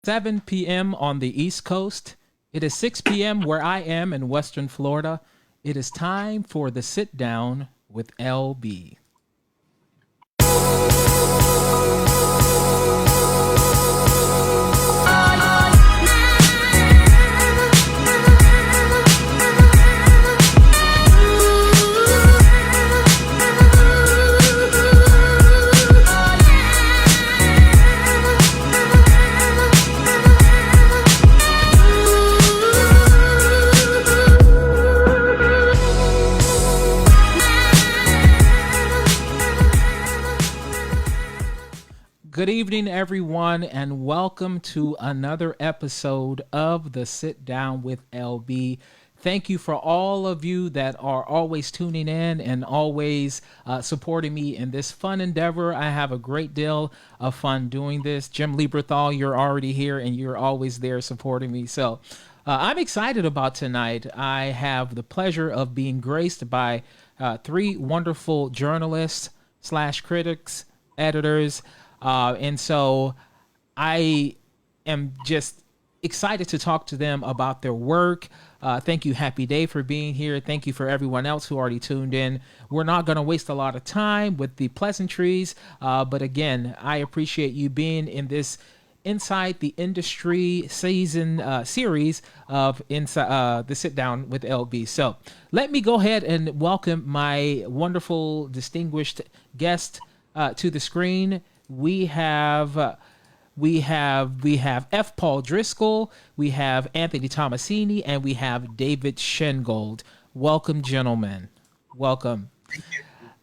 7 p.m. on the East Coast. It is 6 p.m. where I am in Western Florida. It is time for the Sit Down with LB. Good evening, everyone, and welcome to another episode of the Sit Down with LB. Thank you for all of you that are always tuning in and always supporting me in this fun endeavor. I have a great deal of fun doing this. Jim Lieberthal, you're already here and you're always there supporting me. So I'm excited about tonight. I have the pleasure of being graced by three wonderful journalists / critics, editors, and so I am just excited to talk to them about their work. Thank you, Happy Day, for being here. Thank you for everyone else who already tuned in. We're not going to waste a lot of time with the pleasantries, but again, I appreciate you being in this Inside the Industry season series of Inside the Sit Down with LB. So let me go ahead and welcome my wonderful, distinguished guest to the screen. We have F. Paul Driscoll, we have Anthony Tommasini, and we have David Shengold. Welcome, gentlemen. Welcome.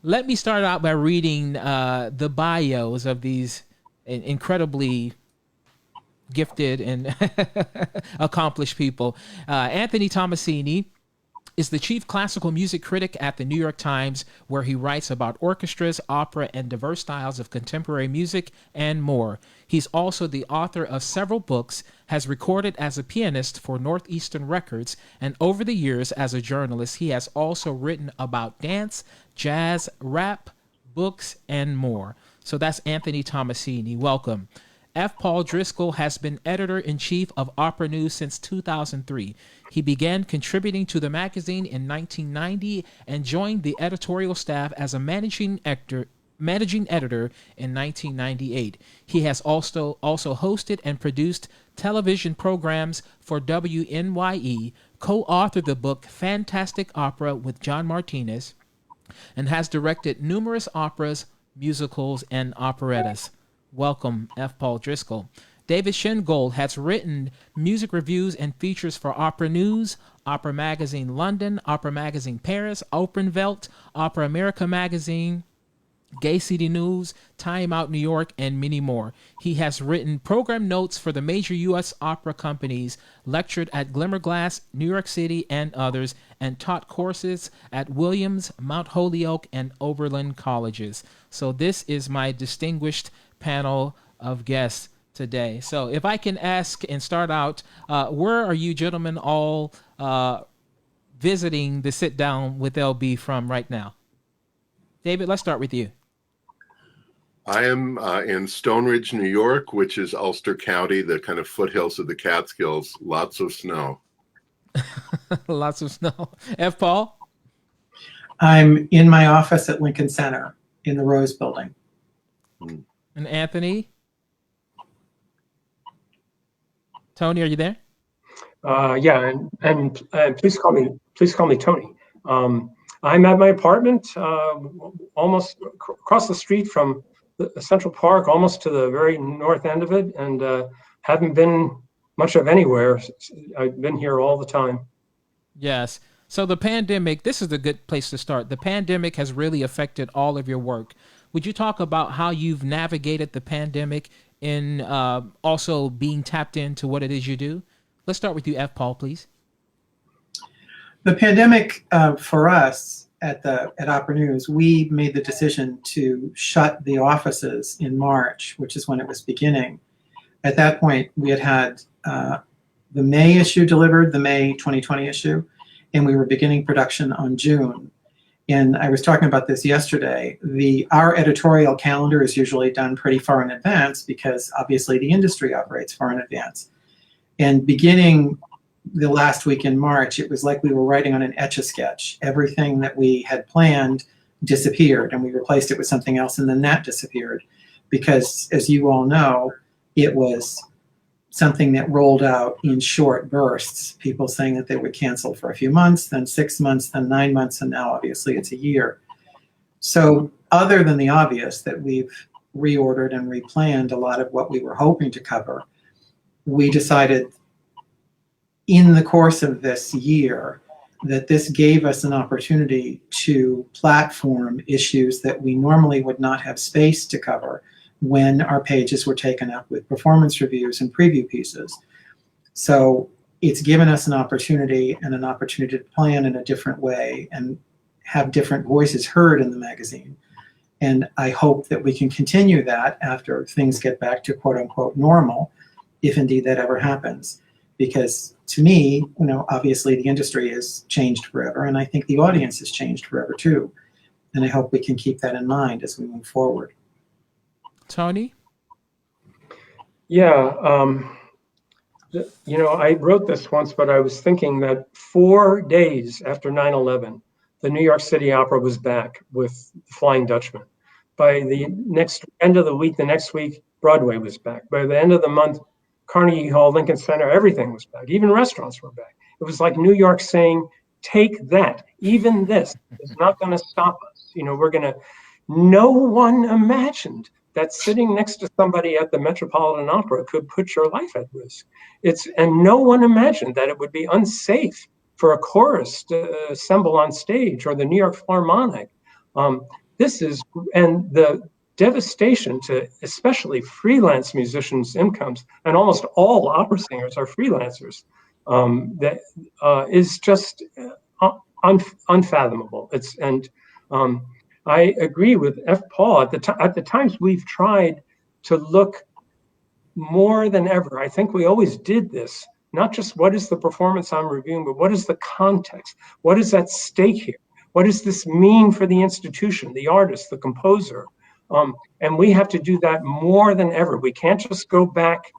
Let me start out by reading the bios of these incredibly gifted and accomplished people. Anthony Tommasini is the chief classical music critic at the New York Times, where he writes about orchestras, opera, and diverse styles of contemporary music and more. He's also the author of several books, has recorded as a pianist for Northeastern Records, and over the years as a journalist, he has also written about dance, jazz, rap, books, and more. So that's Anthony Tommasini. Welcome. F. Paul Driscoll has been editor-in-chief of Opera News since 2003. He began contributing to the magazine in 1990 and joined the editorial staff as a managing editor in 1998. He has also hosted and produced television programs for WNYE, co-authored the book Fantastic Opera with John Martinez, and has directed numerous operas, musicals, and operettas. Welcome, F. Paul Driscoll. David Shengold has written music reviews and features for Opera News, Opera Magazine London, Opera Magazine Paris, Opernwelt, Opera America Magazine, Gay City News, Time Out New York, and many more. He has written program notes for the major U.S. opera companies, lectured at Glimmerglass, New York City, and others, and taught courses at Williams, Mount Holyoke, and Oberlin colleges. So this is my distinguished panel of guests today. So if I can ask and start out, where are you gentlemen all visiting the Sit Down with LB from right now? David, let's start with you. I am in Stone Ridge, New York, which is Ulster County, the kind of foothills of the Catskills. Lots of snow. Lots of snow. F. Paul? I'm in my office at Lincoln Center in the Rose Building. And Anthony? Tony, are you there? Yeah, and please call me Tony. I'm at my apartment, almost across the street from the Central Park, almost to the very north end of it, and haven't been much of anywhere. I've been here all the time. Yes. So the pandemic, this is a good place to start. The pandemic has really affected all of your work. Would you talk about how you've navigated the pandemic in also being tapped into what it is you do? Let's start with you, F. Paul, please. The pandemic for us at Opera News, we made the decision to shut the offices in March, which is when it was beginning. At that point, we had the May issue delivered, the May 2020 issue, and we were beginning production on June. And I was talking about this yesterday. Our editorial calendar is usually done pretty far in advance because obviously the industry operates far in advance. And beginning the last week in March, it was like we were writing on an Etch-a-Sketch. Everything that we had planned disappeared, and we replaced it with something else, and then that disappeared. Because, as you all know, it was something that rolled out in short bursts, people saying that they would cancel for a few months, then 6 months, then 9 months, and now obviously it's a year. So other than the obvious that we've reordered and replanned a lot of what we were hoping to cover, we decided in the course of this year that this gave us an opportunity to platform issues that we normally would not have space to cover when our pages were taken up with performance reviews and preview pieces. So it's given us an opportunity to plan in a different way and have different voices heard in the magazine. And I hope that we can continue that after things get back to quote unquote normal, if indeed that ever happens. Because to me, obviously the industry has changed forever, and I think the audience has changed forever too. And I hope we can keep that in mind as we move forward. Tony? Yeah, I wrote this once, but I was thinking that 4 days after 9/11, the New York City Opera was back with The Flying Dutchman. By the end of the week, the next week, Broadway was back. By the end of the month, Carnegie Hall, Lincoln Center, everything was back. Even restaurants were back. It was like New York saying, take that. Even this is not going to stop us. No one imagined that sitting next to somebody at the Metropolitan Opera could put your life at risk. And no one imagined that it would be unsafe for a chorus to assemble on stage, or the New York Philharmonic. And the devastation to especially freelance musicians' incomes, and almost all opera singers are freelancers, that is just unfathomable. I agree with F. Paul. At the times we've tried to look more than ever. I think we always did this. Not just what is the performance I'm reviewing, but what is the context? What is at stake here? What does this mean for the institution, the artist, the composer? And we have to do that more than ever. We can't just go back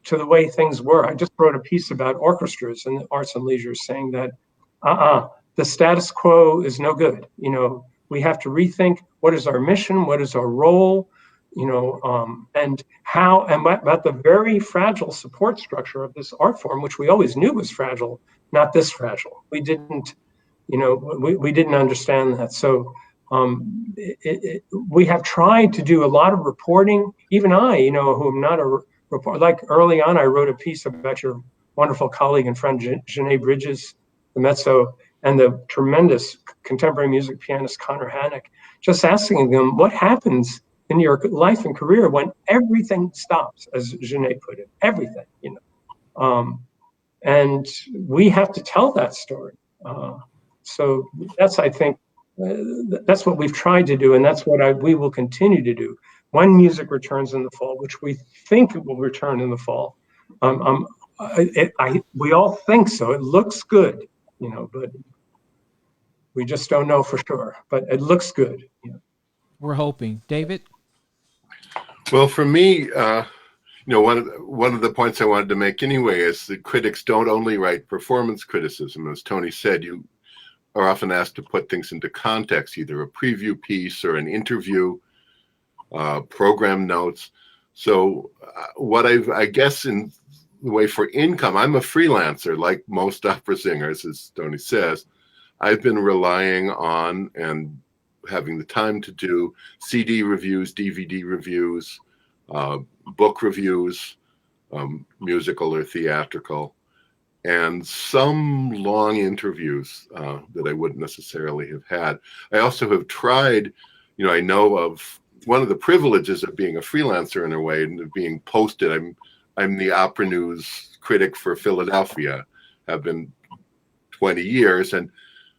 to the way things were. I just wrote a piece about orchestras and arts and leisure saying that the status quo is no good. We have to rethink what is our mission, what is our role, and how, and about the very fragile support structure of this art form, which we always knew was fragile, not this fragile. We didn't, we didn't understand that. So we have tried to do a lot of reporting. Even I, who am not a reporter, like early on, I wrote a piece about your wonderful colleague and friend, Janae Bridges, the mezzo, and the tremendous contemporary music pianist, Connor Hannock, just asking them what happens in your life and career when everything stops, as Janae put it, everything, and we have to tell that story. So that's, I think, that's what we've tried to do, and that's what we will continue to do when music returns in the fall, which we think it will return in the fall. We all think so. It looks good, but we just don't know for sure. But it looks good. We're hoping. David? Well, for me, one of the points I wanted to make anyway is that critics don't only write performance criticism. As Tony said, you are often asked to put things into context, either a preview piece or an interview, program notes. So I guess in the way for income, I'm a freelancer, like most opera singers, as Tony says. I've been relying on and having the time to do CD reviews, DVD reviews, book reviews, musical or theatrical, and some long interviews that I wouldn't necessarily have had. I also have tried, I know of one of the privileges of being a freelancer in a way and of being posted. I'm the Opera News critic for Philadelphia, have been 20 years. And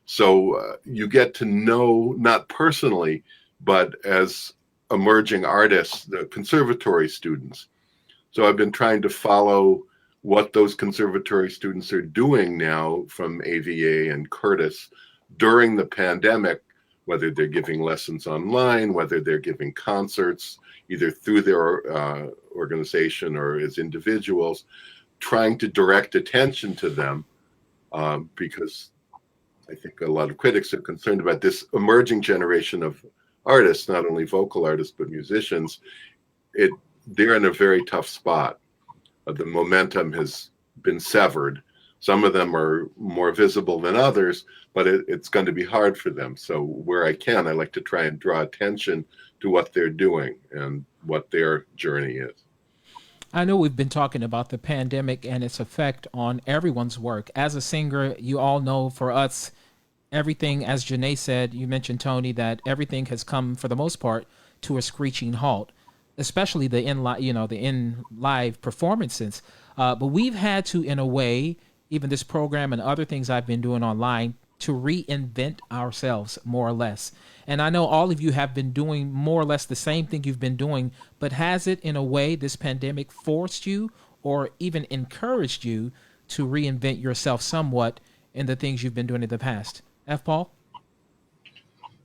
so you get to know, not personally, but as emerging artists, the conservatory students. So I've been trying to follow what those conservatory students are doing now from AVA and Curtis during the pandemic, whether they're giving lessons online, whether they're giving concerts, either through their organization or as individuals, trying to direct attention to them, because I think a lot of critics are concerned about this emerging generation of artists, not only vocal artists, but musicians. They're in a very tough spot. The momentum has been severed. Some of them are more visible than others, but it's going to be hard for them. So where I can, I like to try and draw attention to what they're doing and what their journey is. I know we've been talking about the pandemic and its effect on everyone's work. As a singer, you all know for us, everything, as Janae said, you mentioned, Tony, that everything has come, for the most part, to a screeching halt, especially the in live performances. But we've had to, in a way, even this program and other things I've been doing online, to reinvent ourselves, more or less. And I know all of you have been doing more or less the same thing you've been doing, but has it, in a way, this pandemic forced you or even encouraged you to reinvent yourself somewhat in the things you've been doing in the past? F. Paul?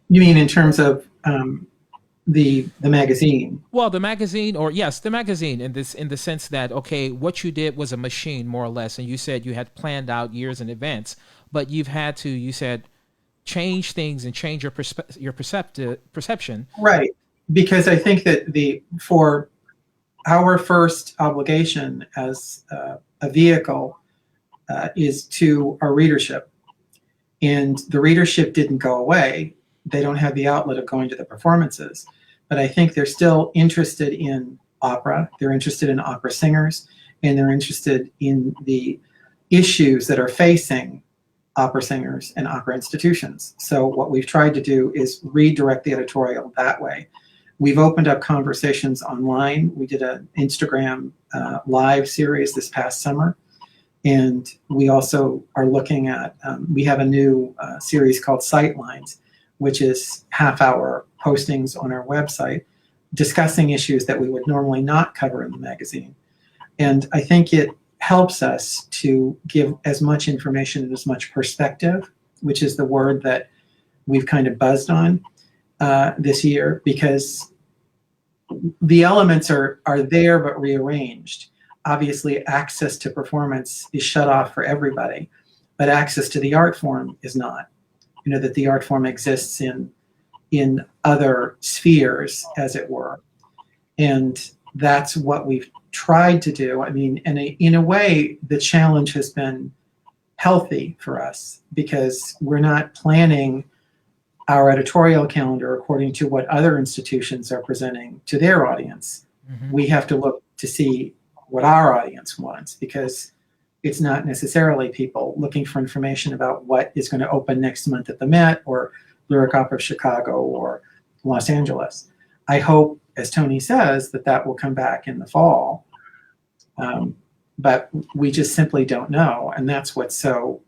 You mean in terms of the magazine? Well, the magazine, or yes, the magazine, in the sense that, okay, what you did was a machine, more or less, and you said you had planned out years in advance, but you've had to, you said, change things and change your perception. Right, because I think that for our first obligation as a vehicle is to our readership, and the readership didn't go away. They don't have the outlet of going to the performances, but I think they're still interested in opera. They're interested in opera singers, and they're interested in the issues that are facing opera singers and opera institutions. So what we've tried to do is redirect the editorial that way. We've opened up conversations online. We did an Instagram live series this past summer. And we also are looking at, we have a new series called Sightlines, which is half-hour postings on our website discussing issues that we would normally not cover in the magazine. And I think it helps us to give as much information and as much perspective, which is the word that we've kind of buzzed on this year, because the elements are there but rearranged. Obviously, access to performance is shut off for everybody, but access to the art form is not. You know, that the art form exists in other spheres, as it were. And that's what we've tried to do. I mean, and in a way, the challenge has been healthy for us, because we're not planning our editorial calendar according to what other institutions are presenting to their audience. Mm-hmm. We have to look to see what our audience wants, because it's not necessarily people looking for information about what is going to open next month at the Met or Lyric Opera of Chicago or Los Angeles. I hope, as Tony says, that will come back in the fall. But we just simply don't know. And that's what's so,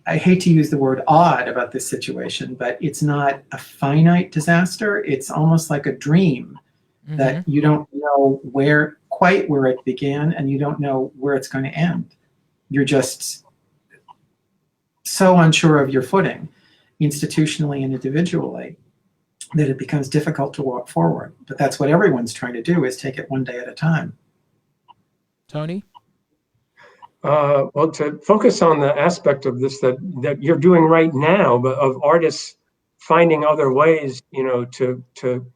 I hate to use the word odd about this situation, but it's not a finite disaster. It's almost like a dream. Mm-hmm. That you don't know quite where it began, and you don't know where it's going to end. You're just so unsure of your footing, institutionally and individually, that it becomes difficult to walk forward. But that's what everyone's trying to do, is take it one day at a time. Tony? Well, to focus on the aspect of this that you're doing right now, but of artists finding other ways, to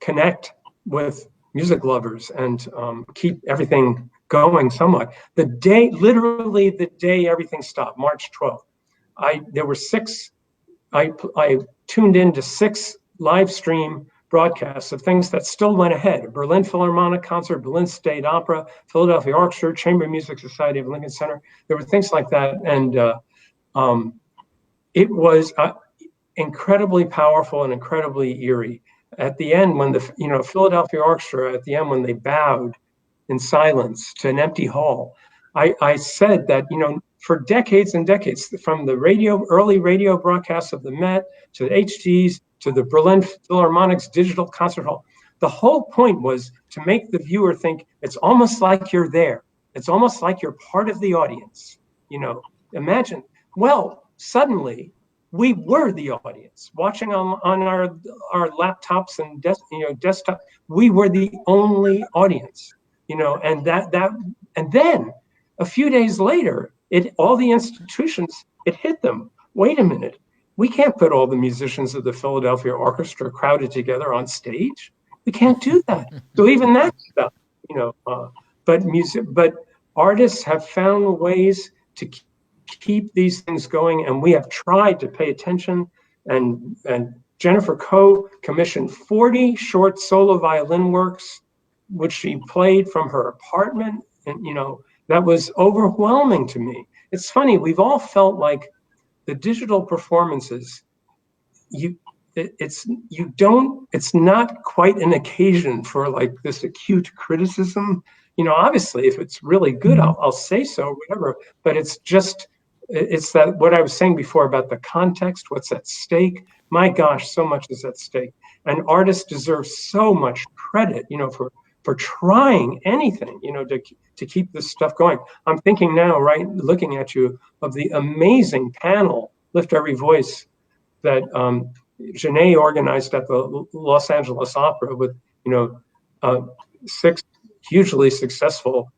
connect with music lovers and keep everything going somewhat. Literally the day everything stopped, March 12th, I tuned into 6 live stream broadcasts of things that still went ahead: a Berlin Philharmonic concert, Berlin State Opera, Philadelphia Orchestra, Chamber Music Society of Lincoln Center. There were things like that. And it was incredibly powerful and incredibly eerie. At the end, when the Philadelphia Orchestra, at the end, when they bowed in silence to an empty hall, I said that, for decades and decades, from the early radio broadcasts of the Met to the HDs to the Berlin Philharmonic's digital concert hall, the whole point was to make the viewer think it's almost like you're there. It's almost like you're part of the audience. Imagine. Well, suddenly, we were the audience watching on our laptops and desktop. We were the only audience, and and then a few days later, all the institutions, it hit them. Wait a minute, we can't put all the musicians of the Philadelphia Orchestra crowded together on stage. We can't do that. So even that stuff, but artists have found ways to keep these things going, and we have tried to pay attention. And Jennifer Coe commissioned 40 short solo violin works, which she played from her apartment, and that was overwhelming to me. It's funny, we've all felt like the digital performances, it's not quite an occasion for like this acute criticism. Obviously, if it's really good, I'll say so, whatever. But it's that what I was saying before about the context, what's at stake. My gosh, so much is at stake, and artists deserve so much credit, for trying anything, to keep this stuff going. I'm thinking now, right, looking at you, of the amazing panel, Lift Every Voice, that Janae organized at the Los Angeles Opera with, 6 hugely successful,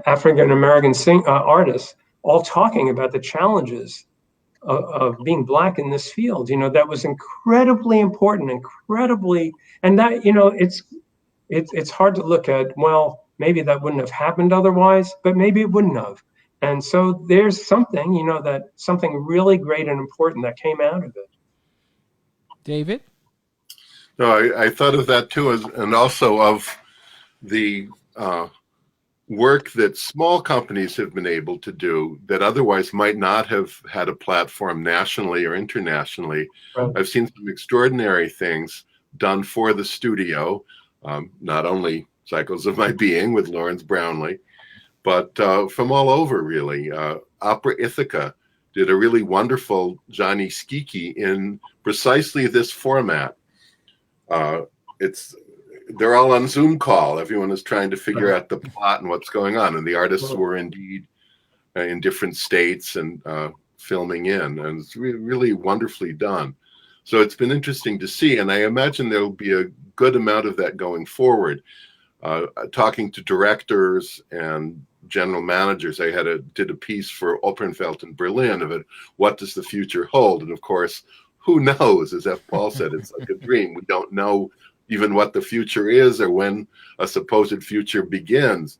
African-American artists, all talking about the challenges of being Black in this field. That was incredibly important, and that, it's hard to look at, well, maybe that wouldn't have happened otherwise, but maybe it wouldn't have. And so there's something, that something really great and important that came out of it. David? No, I thought of that too, and also of the work that small companies have been able to do that otherwise might not have had a platform nationally or internationally. Right. I've seen some extraordinary things done for the studio, not only Cycles of My Being with Lawrence Brownlee, but from all over, really. Opera Ithaca did a really wonderful Johnny Skiki in precisely this format. They're all on Zoom call. Everyone is trying to figure out the plot and what's going on. And the artists were indeed in different states and filming in. And it's really wonderfully done. So it's been interesting to see. And I imagine there will be a good amount of that going forward. Talking to directors and general managers, I did a piece for Opernfeld in Berlin of it. What does the future hold? And of course, who knows? As F. Paul said, it's like a dream. We don't know even what the future is or when a supposed future begins.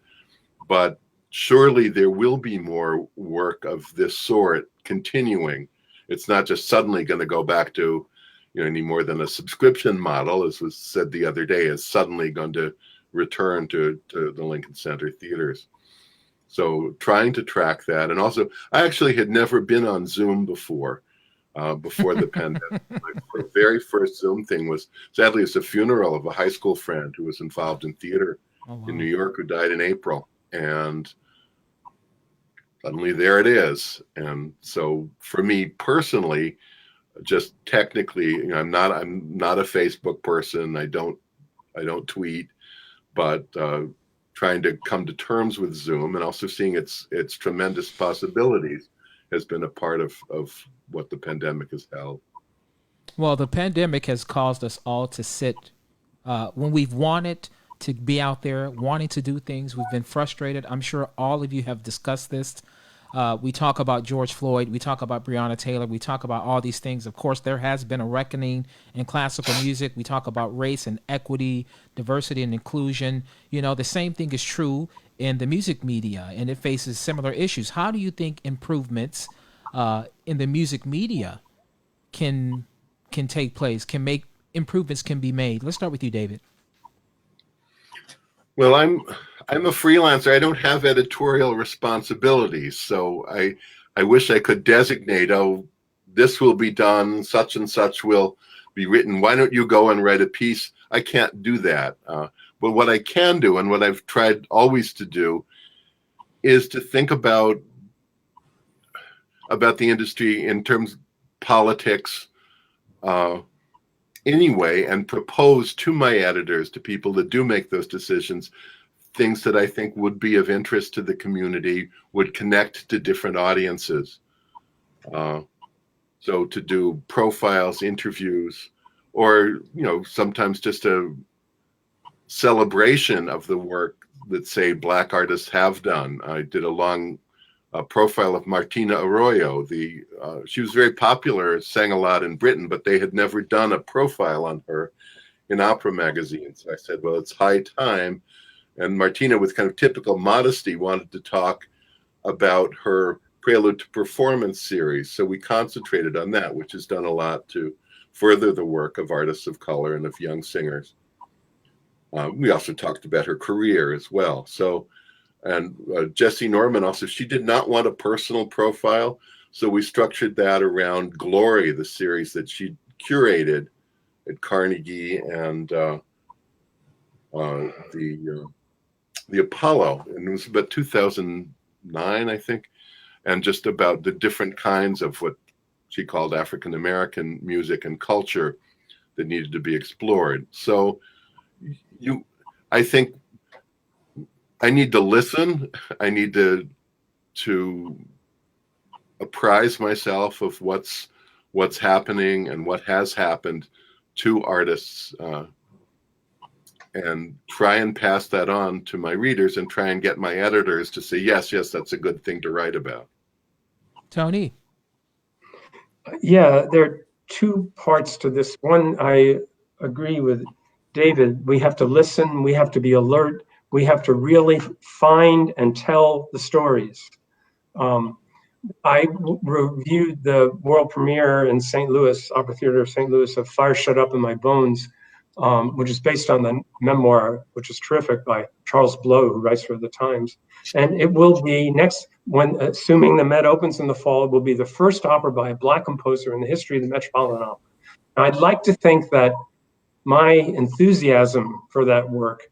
But surely there will be more work of this sort continuing. It's not just suddenly going to go back to any more than a subscription model, as was said the other day, is suddenly going to return to the Lincoln Center theaters. So trying to track that. And also, I actually had never been on Zoom before the pandemic. My very first Zoom thing was, sadly, it's a funeral of a high school friend who was involved in theater in New York, who died in April. And suddenly there it is. And so for me personally, just technically, I'm not a Facebook person. I don't tweet, but trying to come to terms with Zoom and also seeing its tremendous possibilities has been a part of what the pandemic has held. Well, the pandemic has caused us all to sit when we've wanted to be out there, wanting to do things. We've been frustrated. I'm sure all of you have discussed this. We talk about George Floyd. We talk about Breonna Taylor. We talk about all these things. Of course, there has been a reckoning in classical music. We talk about race and equity, diversity and inclusion. The same thing is true in the music media, and it faces similar issues. How do you think improvements in the music media can take place, improvements can be made? Let's start with you, David. Well, I'm a freelancer. I don't have editorial responsibilities, so I wish I could designate, this will be done, such and such will be written. Why don't you go and write a piece? I can't do that. But what I can do, and what I've tried always to do, is to think about the industry in terms of politics anyway, and propose to my editors, to people that do make those decisions, things that I think would be of interest to the community, would connect to different audiences. So to do profiles, interviews, or sometimes just a celebration of the work that, say, Black artists have done. I did a long profile of Martina Arroyo. She was very popular, sang a lot in Britain, but they had never done a profile on her in opera magazines. I said, well, it's high time. And Martina, with kind of typical modesty, wanted to talk about her Prelude to Performance series. So we concentrated on that, which has done a lot to further the work of artists of color and of young singers. We also talked about her career as well. So, and Jessie Norman also, she did not want a personal profile. So we structured that around Glory, the series that she curated at Carnegie and the Apollo. And it was about 2009, I think. And just about the different kinds of what she called African American music and culture that needed to be explored. So I think I need to listen. I need to apprise myself of what's happening and what has happened to artists, and try and pass that on to my readers and try and get my editors to say, yes, that's a good thing to write about. Tony? Yeah, there are two parts to this. One, I agree with David. We have to listen. We have to be alert. We have to really find and tell the stories. I reviewed the world premiere in St. Louis, Opera Theater of St. Louis, of Fire Shut Up in My Bones, which is based on the memoir, which is terrific, by Charles Blow, who writes for the Times. And it will be next, when assuming the Met opens in the fall, it will be the first opera by a Black composer in the history of the Metropolitan Opera. Now, I'd like to think that my enthusiasm for that work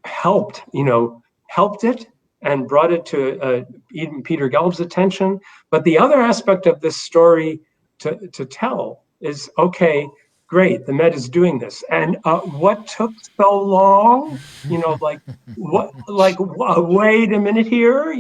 helped it and brought it to even Peter Gelb's attention. But the other aspect of this story to tell is, okay, great, the Met is doing this. And what took so long? Wait a minute here.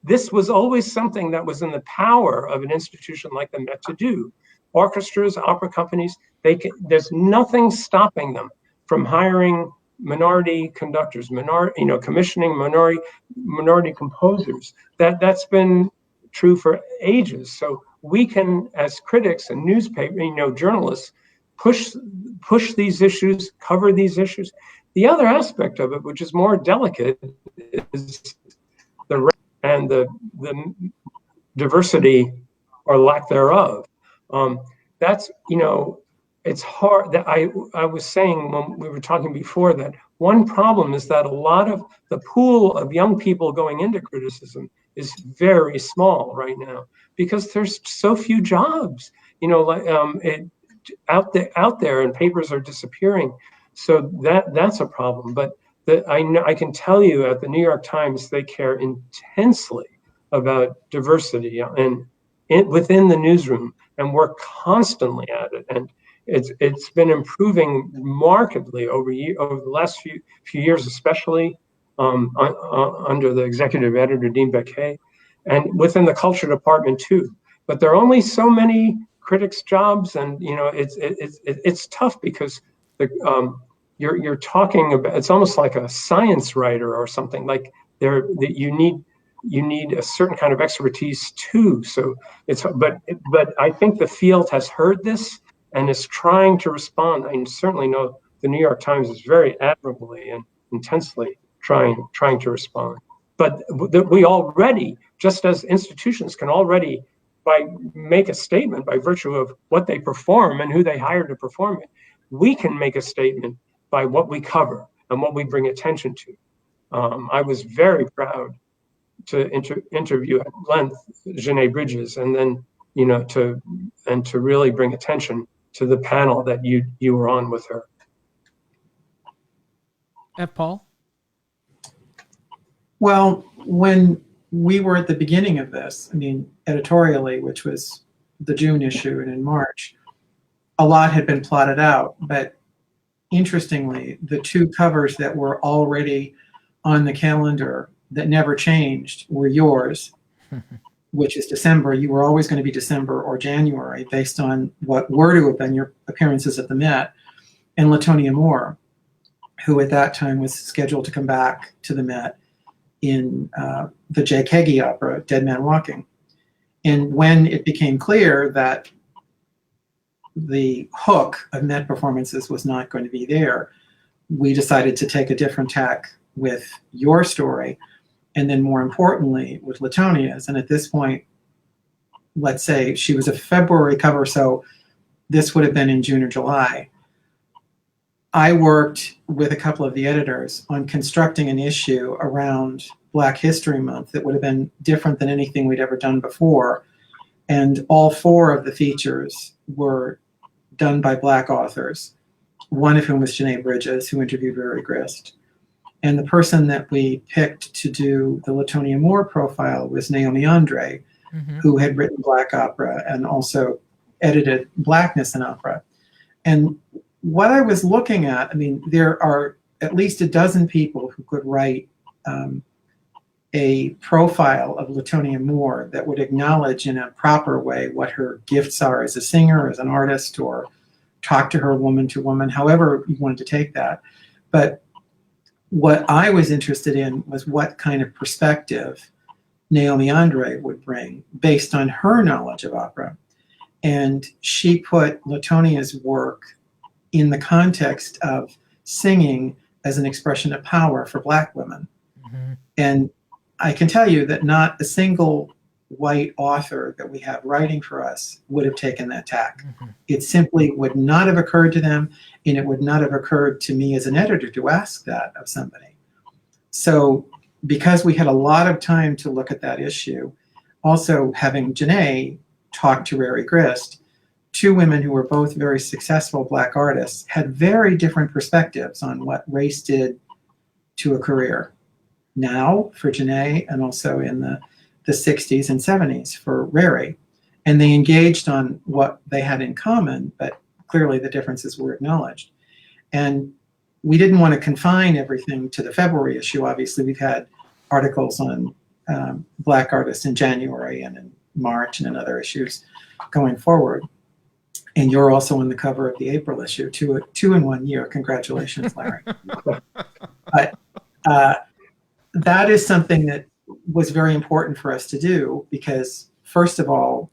This was always something that was in the power of an institution like the Met to do. Orchestras, opera companies, there's nothing stopping them from hiring minority conductors, commissioning minority composers. That's been true for ages. So we can, as critics and newspaper, journalists, push these issues, cover these issues. The other aspect of it, which is more delicate, is the diversity or lack thereof. That's, it's hard. That I was saying when we were talking before, that one problem is that a lot of the pool of young people going into criticism is very small right now, because there's so few jobs, out there, and papers are disappearing. So that's a problem. But I can tell you at the New York Times, they care intensely about diversity and within the newsroom, and work constantly at it. And it's been improving markedly over the last few years, especially under the executive editor Dean Becquet, and within the culture department too. But there are only so many critics' jobs, and it's tough, because you're talking about, it's almost like a science writer or something, like you need a certain kind of expertise too. So but I think the field has heard this and is trying to respond. I certainly know the New York Times is very admirably and intensely trying to respond. But we already, just as institutions can already make a statement by virtue of what they perform and who they hire to perform it, we can make a statement by what we cover and what we bring attention to. I was very proud to interview at length Janae Bridges, and then to really bring attention to the panel that you were on with her. F. Paul? Well, when we were at the beginning of this, editorially, which was the June issue, and in March, a lot had been plotted out. But interestingly, the two covers that were already on the calendar that never changed were yours which is December, you were always going to be December or January based on what were to have been your appearances at the Met. And Latonia Moore, who at that time was scheduled to come back to the Met in the Jay Kagi opera, Dead Man Walking. And when it became clear that the hook of Met performances was not going to be there, we decided to take a different tack with your story, and then more importantly with Latonia's. And at this point, let's say she was a February cover, so this would have been in June or July. I worked with a couple of the editors on constructing an issue around Black History Month that would have been different than anything we'd ever done before. And all 4 of the features were done by Black authors, one of whom was Janae Bridges, who interviewed Rary Grist. And the person that we picked to do the Latonia Moore profile was Naomi Andre, who had written Black opera and also edited Blackness in opera. And what I was looking at, I mean, there are at least a dozen people who could write a profile of Latonia Moore that would acknowledge in a proper way what her gifts are as a singer, as an artist, or talk to her woman to woman, however you wanted to take that. But what I was interested in was what kind of perspective Naomi Andre would bring based on her knowledge of opera. And she put Latonia's work in the context of singing as an expression of power for Black women. And I can tell you that not a single white author that we have writing for us would have taken that tack. It simply would not have occurred to them, and it would not have occurred to me as an editor to ask that of somebody. So because we had a lot of time to look at that issue, also having Janae talk to Rary Grist, 2 women who were both very successful Black artists, had very different perspectives on what race did to a career now for Janae, and also in the 60s and 70s for Rary. And they engaged on what they had in common, but clearly the differences were acknowledged. And we didn't want to confine everything to the February issue. Obviously, we've had articles on Black artists in January and in March and in other issues going forward. And you're also on the cover of the April issue, two in 1 year. Congratulations, Larry. But that is something that was very important for us to do because, first of all,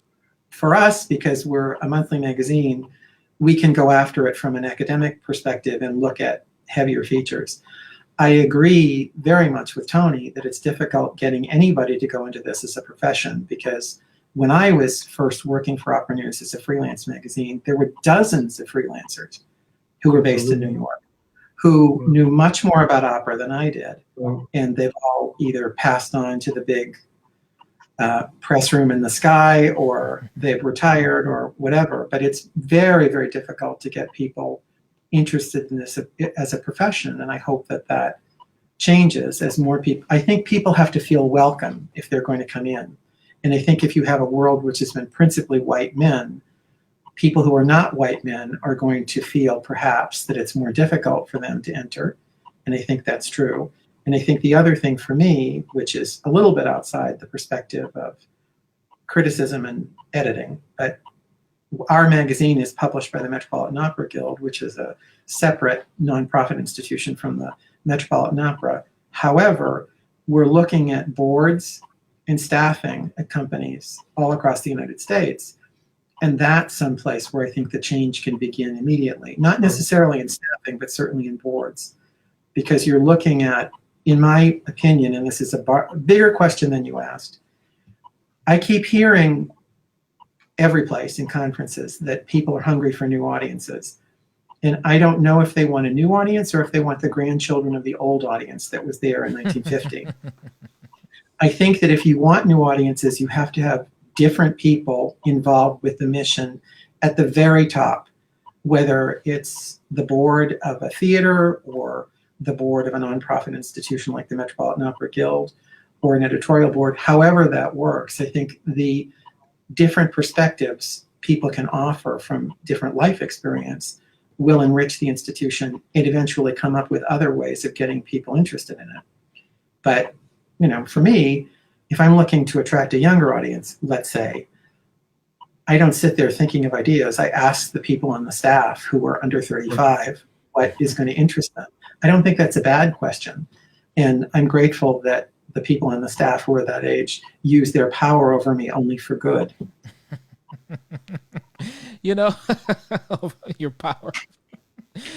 for us, because we're a monthly magazine, we can go after it from an academic perspective and look at heavier features. I agree very much with Tony that it's difficult getting anybody to go into this as a profession, because when I was first working for Opera News as a freelance magazine, there were dozens of freelancers who were based in New York, who knew much more about opera than I did. And they've all either passed on to the big press room in the sky, or they've retired or whatever. But it's very, very difficult to get people interested in this as a profession. And I hope that that changes as more people, I think people have to feel welcome if they're going to come in. And I think if you have a world which has been principally white men, people who are not white men are going to feel perhaps that it's more difficult for them to enter. And I think that's true. And I think the other thing for me, which is a little bit outside the perspective of criticism and editing, but our magazine is published by the Metropolitan Opera Guild, which is a separate nonprofit institution from the Metropolitan Opera. However, we're looking at boards and staffing at companies all across the United States. And that's someplace where I think the change can begin immediately. Not necessarily in staffing, but certainly in boards. Because you're looking at, in my opinion, and this is a bigger question than you asked, I keep hearing every place in conferences that people are hungry for new audiences. And I don't know if they want a new audience or if they want the grandchildren of the old audience that was there in 1950. I think that if you want new audiences, you have to have different people involved with the mission at the very top, whether it's the board of a theater or the board of a nonprofit institution like the Metropolitan Opera Guild or an editorial board, however that works. I think the different perspectives people can offer from different life experience will enrich the institution and eventually come up with other ways of getting people interested in it. But, you know, for me, if I'm looking to attract a younger audience, let's say, I don't sit there thinking of ideas. I ask the people on the staff who are under 35 what is going to interest them. I don't think that's a bad question. And I'm grateful that the people on the staff who are that age use their power over me only for good. You know, your power.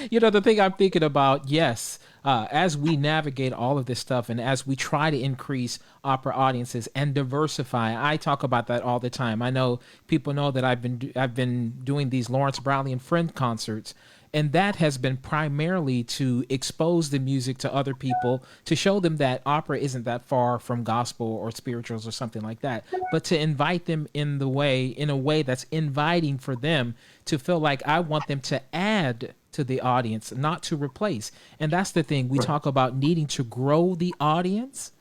You know, the thing I'm thinking about, yes, as we navigate all of this stuff and as we try to increase opera audiences and diversify, I talk about that all the time. I know people know that I've been doing these Lawrence Brownlee and Friend concerts, and that has been primarily to expose the music to other people, to show them that opera isn't that far from gospel or spirituals or something like that, but to invite them in a way that's inviting for them to feel like I want them to add to the audience, not to replace. And that's the thing. We talk about needing to grow the audience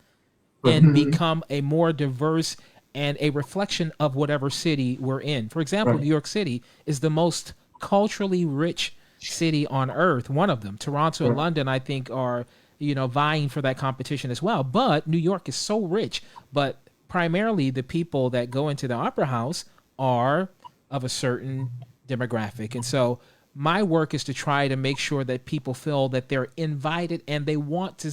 and become a more diverse and a reflection of whatever city we're in. For example, New York City is the most culturally rich city on earth, one of them. Toronto and London, I think, are, you know, vying for that competition as well. But New York is so rich. But primarily the people that go into the opera house are of a certain demographic. And so my work is to try to make sure that people feel that they're invited and they want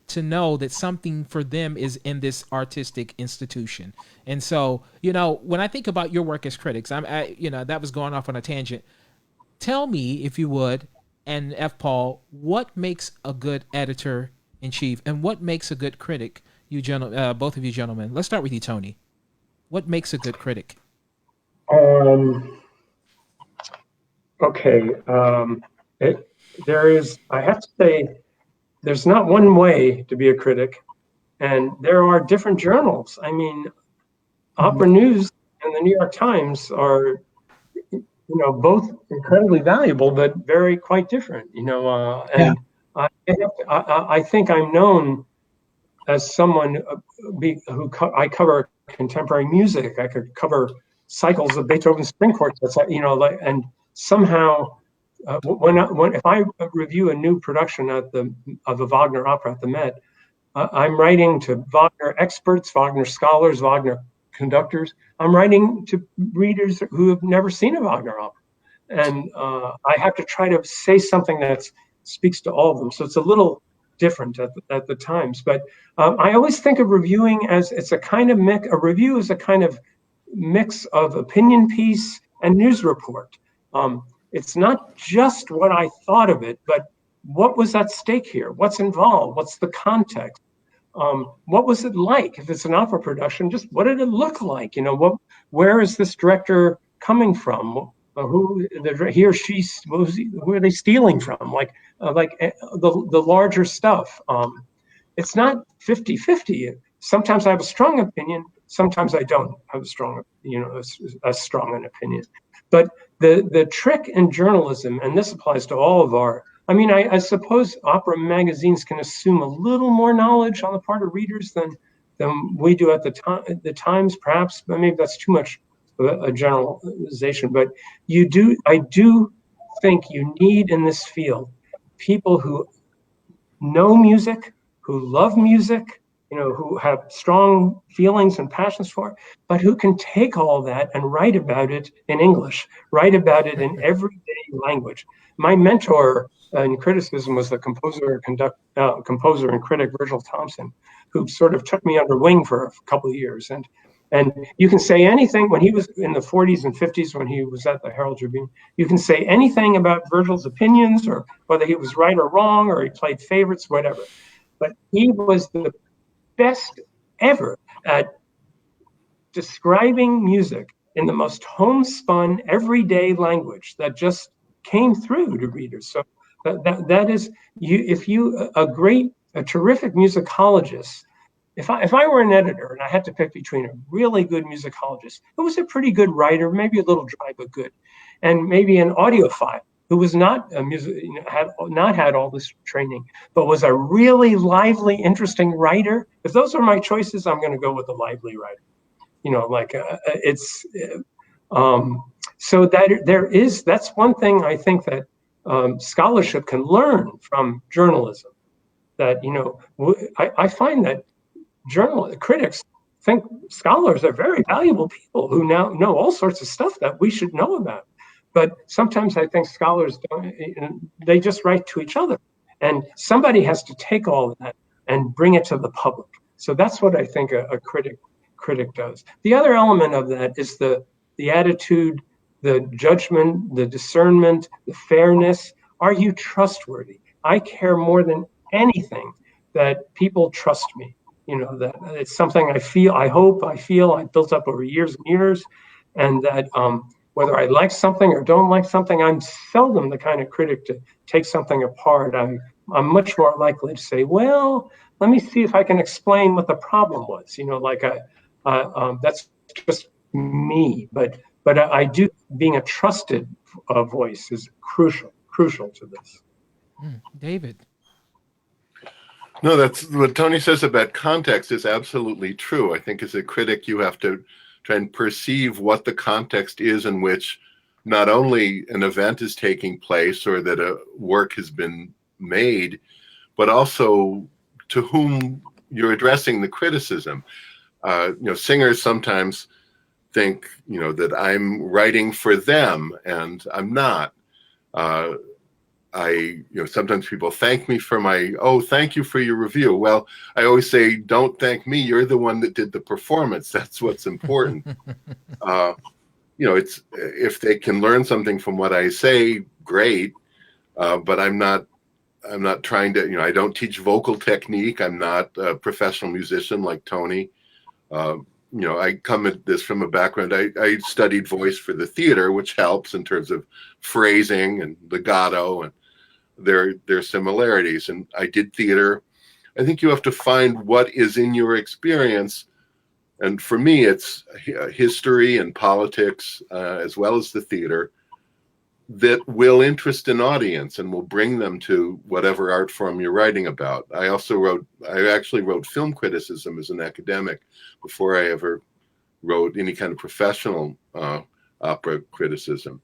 to know that something for them is in this artistic institution. And so, you know, when I think about your work as critics, you know, that was going off on a tangent. Tell me, if you would, and F. Paul, what makes a good editor-in-chief and what makes a good critic? Both of you gentlemen. Let's start with you, Tony. What makes a good critic? Okay. I have to say, there's not one way to be a critic, and there are different journals. I mean, Opera News and the New York Times are, you know, both incredibly valuable, but very quite different, you know, and I think I'm known as someone I cover contemporary music. I could cover cycles of Beethoven string quartets, you know, like, and somehow if I review a new production of a Wagner opera at the Met, I'm writing to Wagner experts, Wagner scholars, Wagner conductors. I'm writing to readers who have never seen a Wagner opera, and I have to try to say something that speaks to all of them. So it's a little different at the times, but I always think of reviewing as it's a kind of mix. A review is a kind of mix of opinion piece and news report. It's not just what I thought of it, but what was at stake here? What's involved? What's the context? What was it like? If it's an opera production, just what did it look like? You know, where is this director coming from? He or she, who are they stealing from? Like the larger stuff. It's not 50-50. Sometimes I have a strong opinion. Sometimes I don't have a strong, you know, as strong an opinion. But the trick in journalism, and this applies to all of I mean, I suppose opera magazines can assume a little more knowledge on the part of readers than we do at the Times, perhaps. But maybe that's too much of a generalization. But I do think you need in this field people who know music, who love music, you know, who have strong feelings and passions for it, but who can take all that and write about it in English, write about it in everyday language. My mentor in criticism was the composer and critic Virgil Thompson, who sort of took me under wing for a couple of years. And you can say anything. When he was in the 40s and 50s, when he was at the Herald Tribune, you can say anything about Virgil's opinions or whether he was right or wrong or he played favorites, whatever. But he was the best ever at describing music in the most homespun, everyday language that just came through to readers. So that is, a terrific musicologist. If I were an editor and I had to pick between a really good musicologist who was a pretty good writer, maybe a little dry but good, and maybe an audiophile who was not had not had all this training, but was a really lively, interesting writer. If those are my choices, I'm going to go with the lively writer. You know, like so that that's one thing I think that scholarship can learn from journalism. That, you know, I find that critics think scholars are very valuable people who now know all sorts of stuff that we should know about. But sometimes I think scholars don't, they just write to each other. And somebody has to take all of that and bring it to the public. So that's what I think a critic does. The other element of that is the attitude, the judgment, the discernment, the fairness. Are you trustworthy? I care more than anything that people trust me. That it's something I feel, I hope, I feel I built up over years and years, and that whether I like something or don't like something, I'm seldom the kind of critic to take something apart. I'm much more likely to say, well, let me see if I can explain what the problem was. That's just me. But I do, being a trusted voice is crucial to this. David. No, that's what Tony says about context is absolutely true. I think as a critic, you have to try and perceive what the context is in which not only an event is taking place or that a work has been made, but also to whom you're addressing the criticism. Singers sometimes think, that I'm writing for them, and I'm not. Sometimes people thank me for thank you for your review. Well, I always say, don't thank me. You're the one that did the performance. That's what's important. It's if they can learn something from what I say, great. But I'm not trying to, I don't teach vocal technique. I'm not a professional musician like Tony. I come at this from a background. I studied voice for the theater, which helps in terms of phrasing and legato and their similarities. And I did theater. I think you have to find what is in your experience. And for me, it's history and politics, as well as the theater, that will interest an audience and will bring them to whatever art form you're writing about. I actually wrote film criticism as an academic before I ever wrote any kind of professional opera criticism.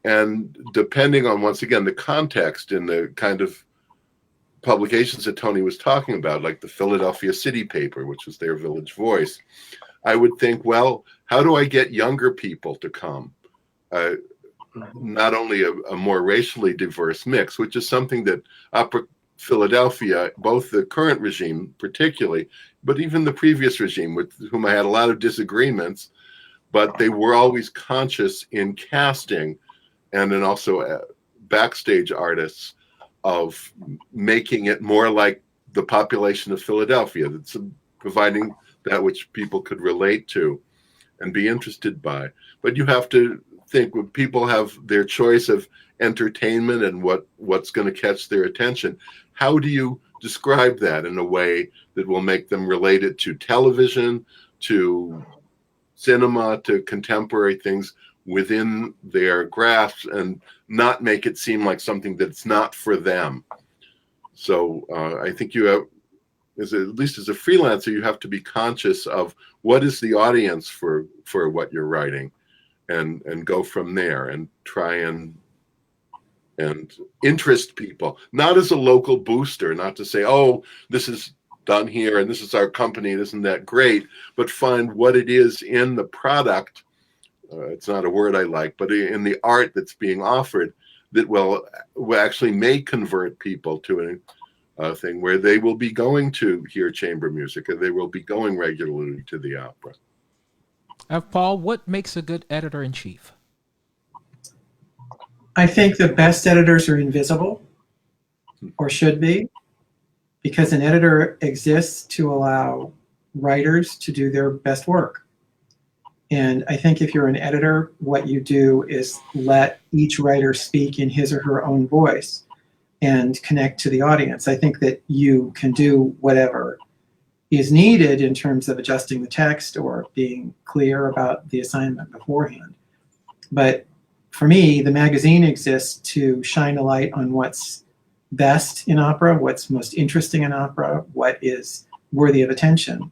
And depending on, once again, the context and the kind of publications that Tony was talking about, like the Philadelphia City paper, which was their Village Voice, I would think, well, how do I get younger people to come? Not only a more racially diverse mix, which is something that Opera Philadelphia, both the current regime particularly, but even the previous regime with whom I had a lot of disagreements, but they were always conscious in casting and then also backstage artists of making it more like the population of Philadelphia, that's providing that which people could relate to and be interested by. But you have to think when people have their choice of entertainment and what's going to catch their attention, how do you describe that in a way that will make them relate it to television, to cinema, to contemporary things within their grasp and not make it seem like something that's not for them? So I think you have, at least as a freelancer, you have to be conscious of what is the audience for what you're writing, and go from there and try and interest people, not as a local booster, not to say, oh, this is done here and this is our company and isn't that great, but find what it is in the product. It's not a word I like, but in the art that's being offered that will actually may convert people to a thing where they will be going to hear chamber music or they will be going regularly to the opera. Paul, what makes a good editor-in-chief? I think the best editors are invisible, or should be, because an editor exists to allow writers to do their best work. And I think if you're an editor, what you do is let each writer speak in his or her own voice and connect to the audience. I think that you can do whatever is needed in terms of adjusting the text or being clear about the assignment beforehand. But for me, the magazine exists to shine a light on what's best in opera, what's most interesting in opera, what is worthy of attention.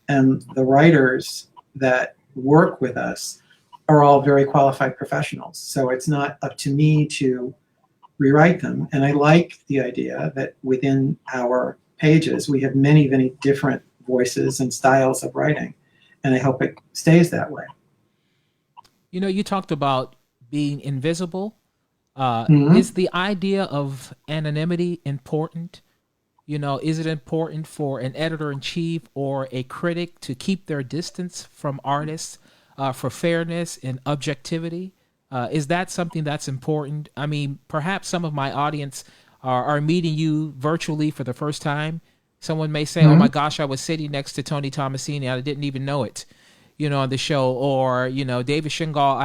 And the writers that work with us are all very qualified professionals. So it's not up to me to rewrite them. And I like the idea that within our pages, we have many, many different voices and styles of writing. And I hope it stays that way. You know, you talked about being invisible. Mhm. Is the idea of anonymity important? You know, is it important for an editor-in-chief or a critic to keep their distance from artists for fairness and objectivity? Is that something that's important? I mean, perhaps some of my audience are meeting you virtually for the first time. Someone may say, "Oh my gosh, I was sitting next to Tony Tommasini, I didn't even know it," you know, on the show. Or, you know, David Shengold,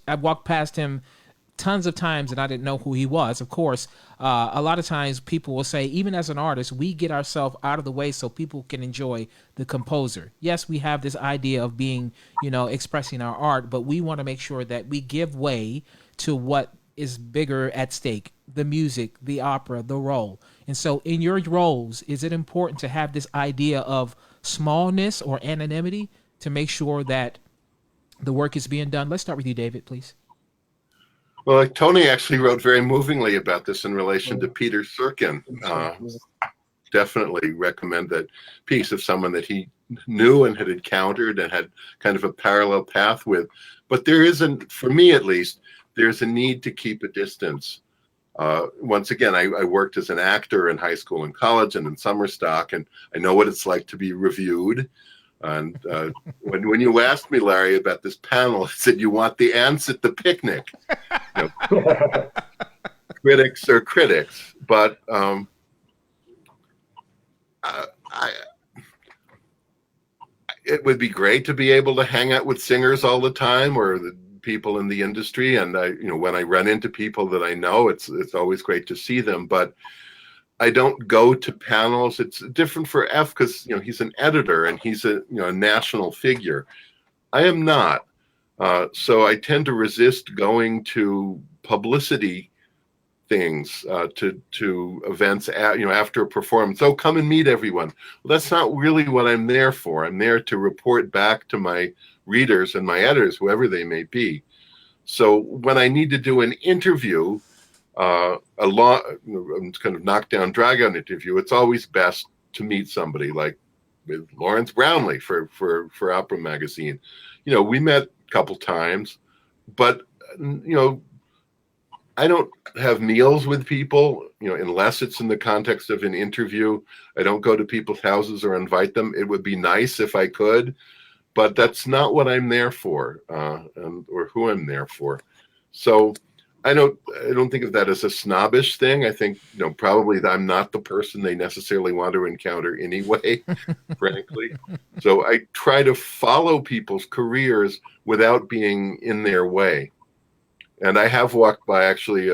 I've walked past him tons of times and I didn't know who he was. Of course, a lot of times people will say, even as an artist, we get ourselves out of the way so people can enjoy the composer. Yes, we have this idea of being, you know, expressing our art, but we want to make sure that we give way to what is bigger at stake: the music, the opera, the role. And so in your roles, is it important to have this idea of smallness or anonymity to make sure that the work is being done? Let's start with you, David, please. Well, Tony actually wrote very movingly about this in relation to Peter Serkin. Definitely recommend that piece of someone that he knew and had encountered and had kind of a parallel path with. But there isn't, for me at least, there's a need to keep a distance. Once again, I worked as an actor in high school and college and in summer stock, and I know what it's like to be reviewed. And when you asked me, Larry, about this panel, I said, you want the ants at the picnic. You know, critics are critics, but it would be great to be able to hang out with singers all the time, or the people in the industry. And you know, when I run into people that I know, it's always great to see them. But I don't go to panels. It's different for F because, you know, he's an editor and he's a, you know, a national figure. I am not. So I tend to resist going to publicity things, to events, you know, after a performance. Oh, come and meet everyone. Well, that's not really what I'm there for. I'm there to report back to my readers and my editors, whoever they may be. So when I need to do an interview, a long, kind of knockdown, drag-out interview, it's always best to meet somebody, like with Lawrence Brownlee for Opera Magazine. You know, we met a couple times, but, you know, I don't have meals with people, you know, unless it's in the context of an interview. I don't go to people's houses or invite them. It would be nice if I could, but that's not what I'm there for, or who I'm there for. So I don't think of that as a snobbish thing. I think, you know, probably I'm not the person they necessarily want to encounter anyway, frankly. So I try to follow people's careers without being in their way. And I have walked by, actually,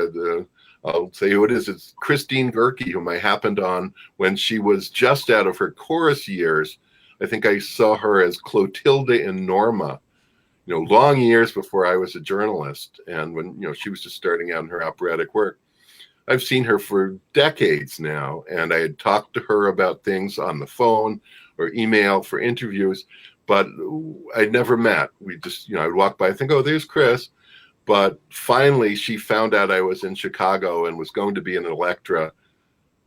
I'll say who it is. It's Christine Gerke, whom I happened on when she was just out of her chorus years. I think I saw her as Clotilde in Norma, you know, long years before I was a journalist, and when, you know, she was just starting out in her operatic work. I've seen her for decades now, and I had talked to her about things on the phone or email for interviews, but I'd never met. We just, you know, I'd walk by, I think, oh, there's Chris. But finally, she found out I was in Chicago and was going to be in Elektra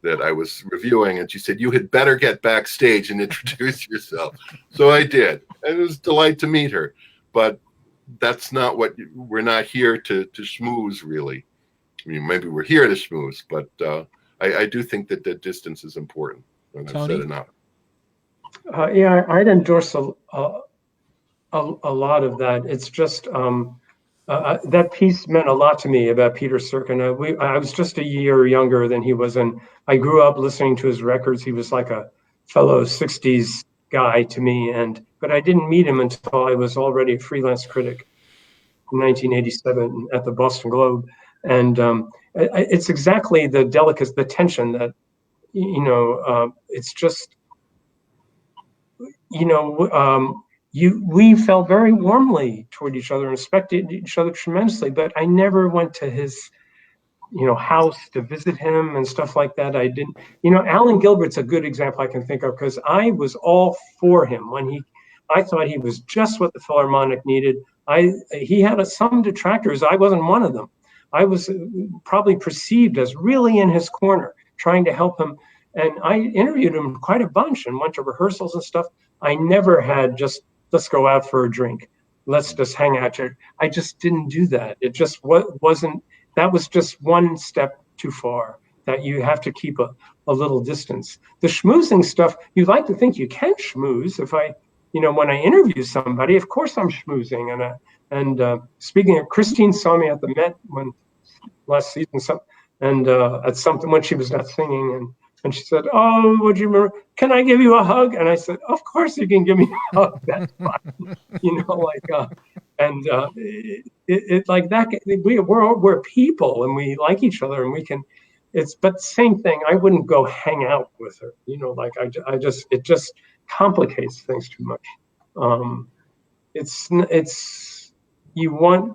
that I was reviewing, and she said, you had better get backstage and introduce yourself. So I did, and it was a delight to meet her. But that's not what we're not here to schmooze, really. I mean, maybe we're here to schmooze, but I do think that the distance is important. And I've said enough. Yeah, I'd endorse a lot of that. It's just that piece meant a lot to me about Peter Serkin. I was just a year younger than he was, and I grew up listening to his records. He was like a fellow 60s guy to me, but I didn't meet him until I was already a freelance critic in 1987 at the Boston Globe. And it's exactly the delicate, the tension that, you know, it's just, you know, we felt very warmly toward each other and respected each other tremendously, but I never went to his, you know, house to visit him and stuff like that. I didn't, you know, Alan Gilbert's a good example I can think of, because I was all for him when I thought he was just what the Philharmonic needed. He had some detractors. I wasn't one of them. I was probably perceived as really in his corner, trying to help him And I interviewed him quite a bunch and went to rehearsals and stuff. I never had just, let's go out for a drink. Let's just hang out here. I just didn't do that. It just wasn't, that was just one step too far, that you have to keep a little distance. The schmoozing stuff, you like to think you can schmooze. If I, when I interview somebody, of course I'm schmoozing. And speaking of, Christine saw me at the Met last season, and at something when she was not singing, and she said, "Oh, would you remember? Can I give you a hug?" And I said, "Of course you can give me a hug. That's fine." It like that. We're people, and we like each other, and we can. But same thing. I wouldn't go hang out with her. It just complicates things too much.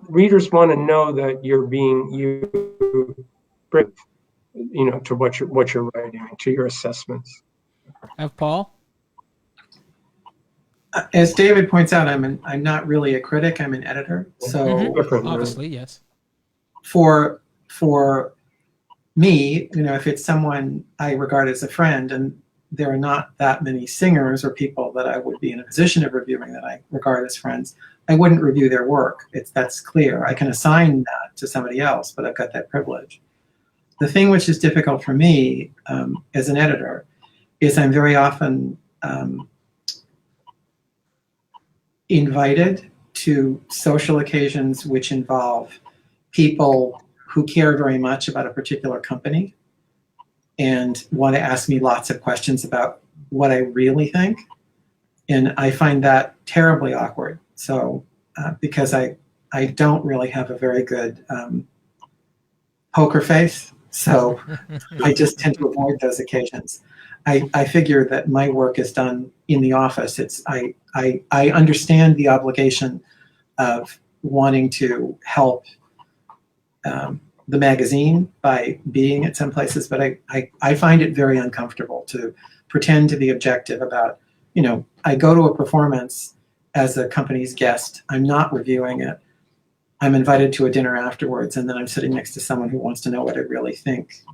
Readers want to know that you're being brave, to what you're writing, to your assessments. Paul? As David points out, I'm not really a critic. I'm an editor. So obviously, yes. For me, if it's someone I regard as a friend, and there are not that many singers or people that I would be in a position of reviewing that I regard as friends, I wouldn't review their work. That's clear. I can assign that to somebody else, but I've got that privilege. The thing which is difficult for me as an editor is I'm very often invited to social occasions which involve people who care very much about a particular company and want to ask me lots of questions about what I really think. And I find that terribly awkward. So because I don't really have a very good poker face, so I just tend to avoid those occasions. I figure that my work is done in the office. I understand the obligation of wanting to help the magazine by being at some places, but I find it very uncomfortable to pretend to be objective about, I go to a performance as a company's guest. I'm not reviewing it. I'm invited to a dinner afterwards, and then I'm sitting next to someone who wants to know what I really think.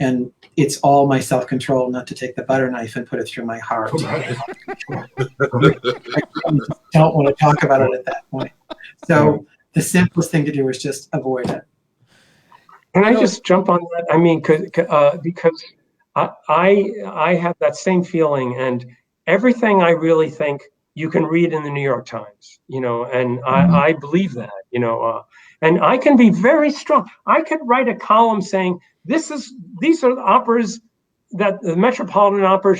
And it's all my self-control not to take the butter knife and put it through my heart. I don't want to talk about it at that point. So the simplest thing to do is just avoid it. Can I just jump on that? I mean, because I have that same feeling, and everything I really think you can read in the New York Times, and I believe that, and I can be very strong. I could write a column saying these are the operas that the Metropolitan Opera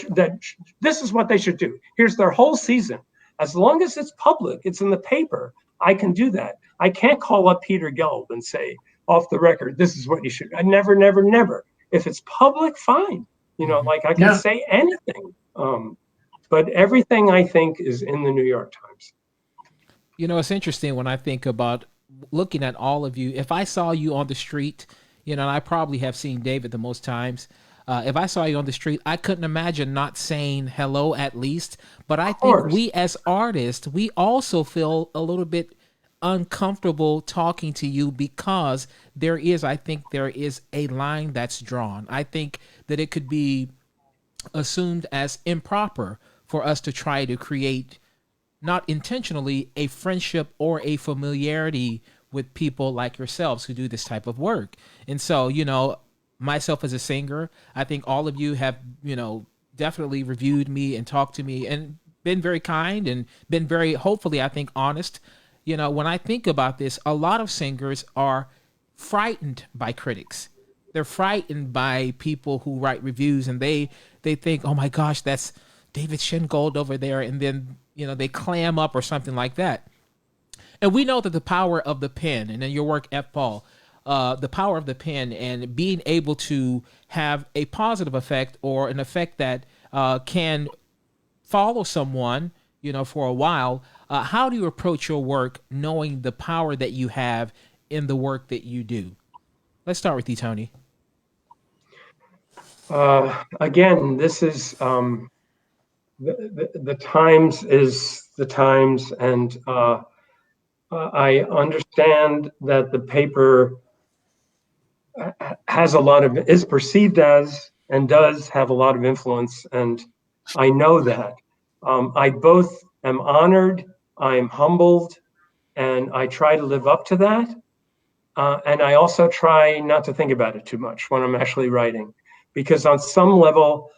this is what they should do. Here's their whole season. As long as it's public, it's in the paper, I can do that. I can't call up Peter Gelb and say off the record, this is what you should. I never. If it's public, fine. I can say anything. But everything I think is in the New York Times. It's interesting when I think about looking at all of you. If I saw you on the street, and I probably have seen David the most times. If I saw you on the street, I couldn't imagine not saying hello at least. But I think we as artists, we also feel a little bit uncomfortable talking to you because I think there is a line that's drawn. I think that it could be assumed as improper for us to try to create, not intentionally, a friendship or a familiarity with people like yourselves who do this type of work. And so, myself as a singer, I think all of you have, definitely reviewed me and talked to me and been very kind and been very, hopefully, I think, honest. When I think about this, a lot of singers are frightened by critics. They're frightened by people who write reviews, and they think, oh my gosh, that's David Shengold over there. And then, they clam up or something like that. And we know that the power of the pen, and in your work, F. Paul, the power of the pen and being able to have a positive effect or an effect that can follow someone, for a while. How do you approach your work knowing the power that you have in the work that you do? Let's start with you, Tony. Again, this is the Times is the Times, and I understand that the paper is perceived as and does have a lot of influence, and I know that. I both am honored, I'm humbled, and I try to live up to that. And I also try not to think about it too much when I'm actually writing, because on some level,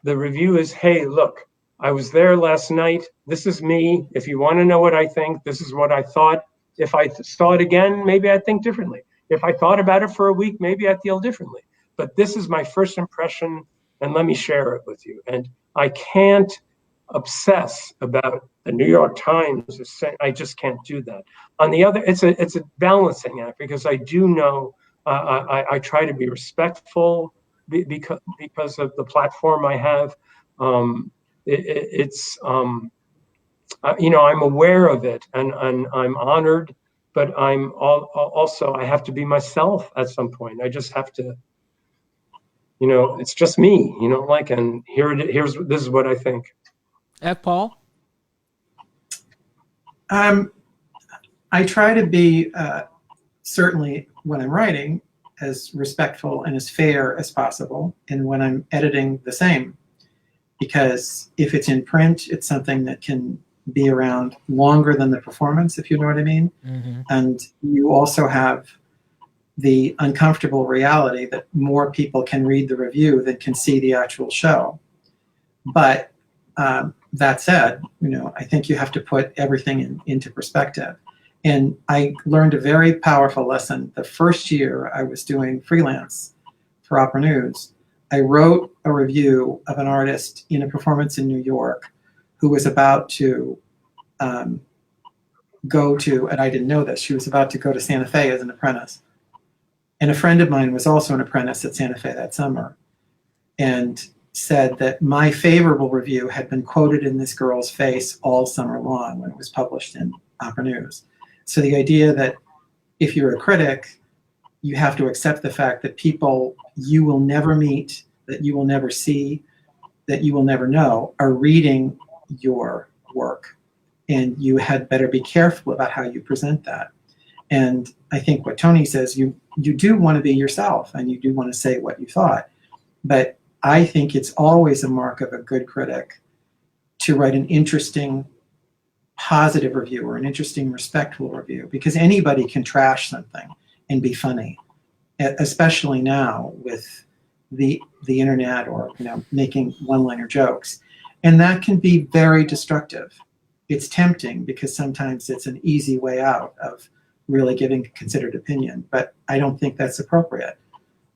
the review is, hey, look, I was there last night. This is me. If you want to know what I think, this is what I thought. If I saw it again, maybe I'd think differently. If I thought about it for a week, maybe I'd feel differently. But this is my first impression, and let me share it with you. And I can't obsess about the New York Times. I just can't do that. On the other, it's a balancing act, because I do know I try to be respectful because of the platform I have. I'm aware of it, and I'm honored, but also I have to be myself at some point. I just have to, it's just me, and this is what I think. F. Paul? I try to be, certainly when I'm writing, as respectful and as fair as possible, and when I'm editing, the same. Because if it's in print, it's something that can be around longer than the performance, if you know what I mean. Mm-hmm. And you also have the uncomfortable reality that more people can read the review than can see the actual show. But that said, I think you have to put everything into perspective. And I learned a very powerful lesson the first year I was doing freelance for Opera News. I wrote a review of an artist in a performance in New York who was about to go to, and I didn't know this, she was about to go to Santa Fe as an apprentice. And a friend of mine was also an apprentice at Santa Fe that summer, and said that my favorable review had been quoted in this girl's face all summer long when it was published in Opera News. So the idea that if you're a critic, you have to accept the fact that people you will never meet, that you will never see, that you will never know, are reading your work. And you had better be careful about how you present that. And I think what Tony says, you do want to be yourself, and you do want to say what you thought. But I think it's always a mark of a good critic to write an interesting, positive review, or an interesting, respectful review, because anybody can trash something and be funny, especially now with the internet, or making one-liner jokes. And that can be very destructive. It's tempting because sometimes it's an easy way out of really giving considered opinion, but I don't think that's appropriate.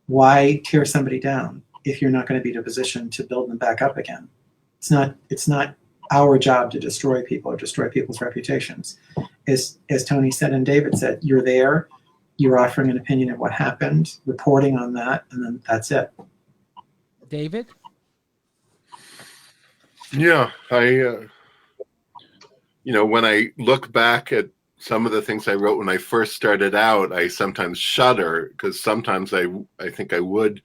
Why tear somebody down if you're not going to be in a position to build them back up again? It's not our job to destroy people or destroy people's reputations. As Tony said and David said, you're there, you're offering an opinion of what happened, reporting on that, and then that's it. David? Yeah, when I look back at some of the things I wrote when I first started out, I sometimes shudder, because sometimes I think I would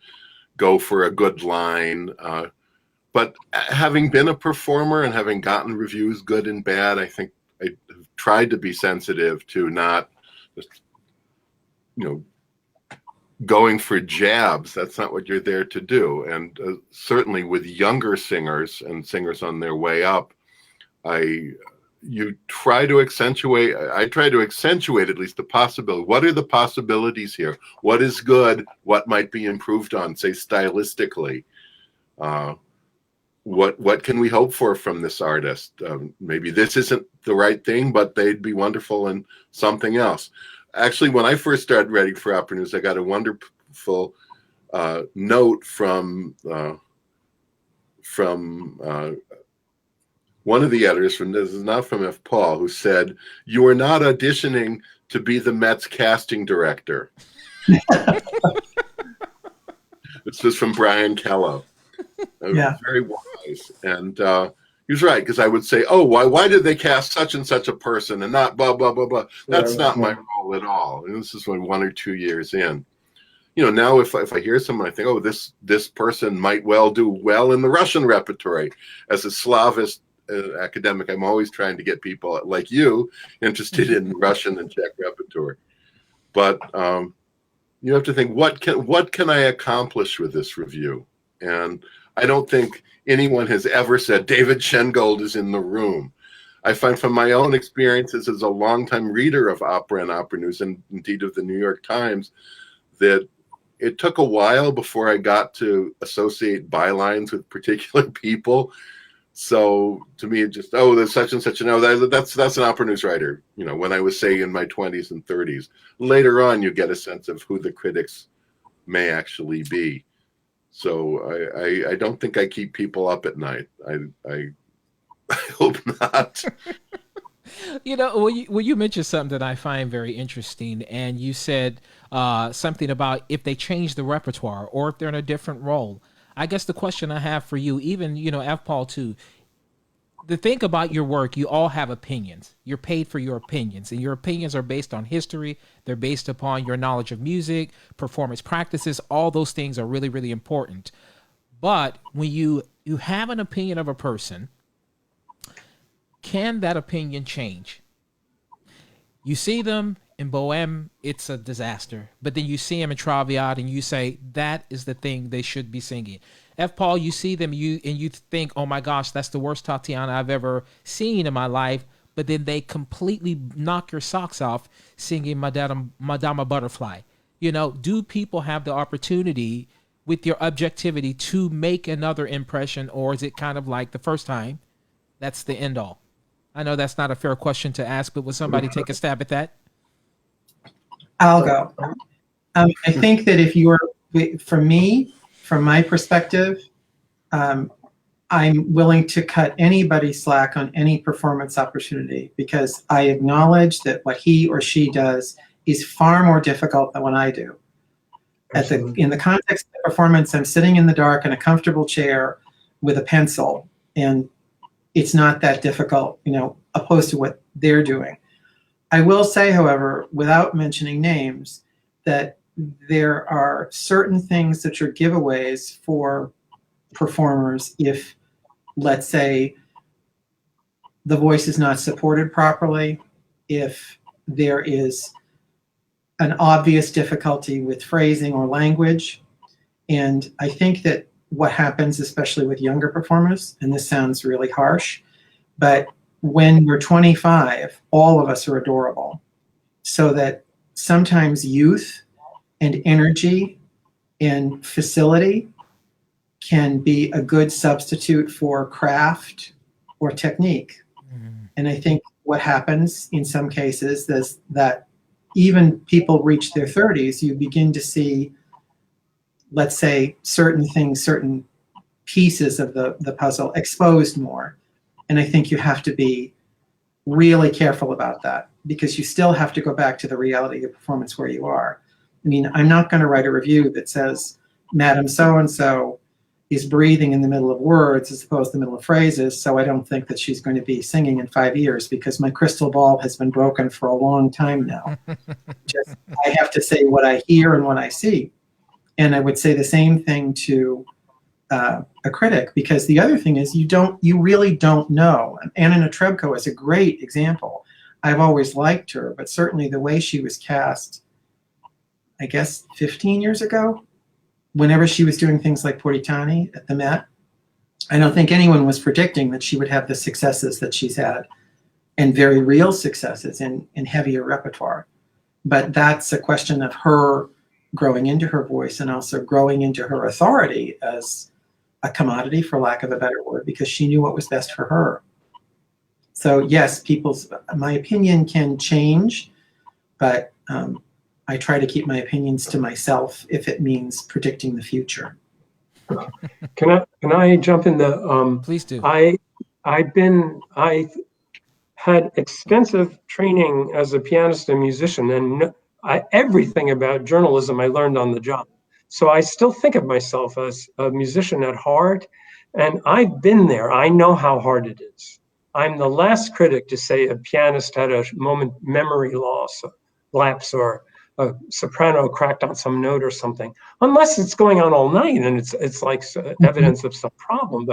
go for a good line. But having been a performer and having gotten reviews, good and bad, I think I have tried to be sensitive to not just, going for jabs. That's not what you're there to do. And certainly with younger singers and singers on their way up, I try to accentuate at least the possibility. What are the possibilities here? What is good? What might be improved on, say, stylistically? What can we hope for from this artist? Maybe this isn't the right thing, but they'd be wonderful in something else. Actually, when I first started writing for Opera News, I got a wonderful note from one of the editors, this is not from F. Paul, who said, "You are not auditioning to be the Mets casting director." This was from Brian Kello. Yeah. Very wise. And he was right, because I would say, oh, why did they cast such and such a person and not blah, blah, blah, blah. That's not my role at all. And this is when 1 or 2 years in. Now if I hear someone, I think, oh, this person might well do well in the Russian repertory. As a Slavist academic, I'm always trying to get people like you interested in Russian and Czech repertory. But you have to think, what can I accomplish with this review? And I don't think anyone has ever said David Shengold is in the room. I find from my own experiences as a longtime reader of opera and opera news, and indeed of the New York Times, that it took a while before I got to associate bylines with particular people. So to me, it just, oh, there's such and such, that's an opera news writer. You know, when I was, say, in my 20s and 30s. Later on, you get a sense of who the critics may actually be. So I don't think I keep people up at night. I hope not. You know, when you mentioned something that I find very interesting, and you said something about if they change the repertoire or if they're in a different role. I guess the question I have for you, even, you know, F. Paul too, the thing about your work, you all have opinions. You're paid for your opinions, and your opinions are based on history. They're based upon your knowledge of music, performance practices. All those things are really, really important. But when you have an opinion of a person, can that opinion change? You see them in Bohème, it's a disaster. But then you see them in Traviata and you say, that is the thing they should be singing. F. Paul, you see them and you think, oh my gosh, that's the worst Tatiana I've ever seen in my life. But then they completely knock your socks off singing Madama Butterfly. You know, do people have the opportunity with your objectivity to make another impression, or is it kind of like the first time, that's the end all? I know that's not a fair question to ask, but would somebody take a stab at that? I'll go. I think that for me, from my perspective, I'm willing to cut anybody slack on any performance opportunity, because I acknowledge that what he or she does is far more difficult than what I do. In the context of the performance, I'm sitting in the dark in a comfortable chair with a pencil, and it's not that difficult, you know, opposed to what they're doing. I will say, however, without mentioning names, that there are certain things that are giveaways for performers if, let's say, the voice is not supported properly, if there is an obvious difficulty with phrasing or language. And I think that what happens, especially with younger performers, and this sounds really harsh, but when we're 25, all of us are adorable. So that sometimes youth and energy and facility can be a good substitute for craft or technique. Mm-hmm. And I think what happens in some cases is that even people reach their 30s, you begin to see, let's say, certain things, certain pieces of the puzzle exposed more. And I think you have to be really careful about that, because you still have to go back to the reality of performance where you are. I mean, I'm not going to write a review that says Madam So-and-so is breathing in the middle of words as opposed to the middle of phrases, so I don't think that she's going to be singing in 5 years, because my crystal ball has been broken for a long time now. I have to say what I hear and what I see. And I would say the same thing to a critic, because the other thing is you really don't know. Anna Natrebko is a great example. I've always liked her, but certainly the way she was cast, I guess 15 years ago, whenever she was doing things like Puritani at the Met, I don't think anyone was predicting that she would have the successes that she's had, and very real successes in heavier repertoire. But that's a question of her growing into her voice and also growing into her authority as a commodity, for lack of a better word, because she knew what was best for her. So yes, my opinion can change, but I try to keep my opinions to myself if it means predicting the future. Can I jump in the? Please do. I had extensive training as a pianist and musician, and everything about journalism I learned on the job. So I still think of myself as a musician at heart, and I've been there. I know how hard it is. I'm the last critic to say a pianist had a memory loss, lapse, or a soprano cracked on some note or something, unless it's going on all night and it's like evidence of some problem.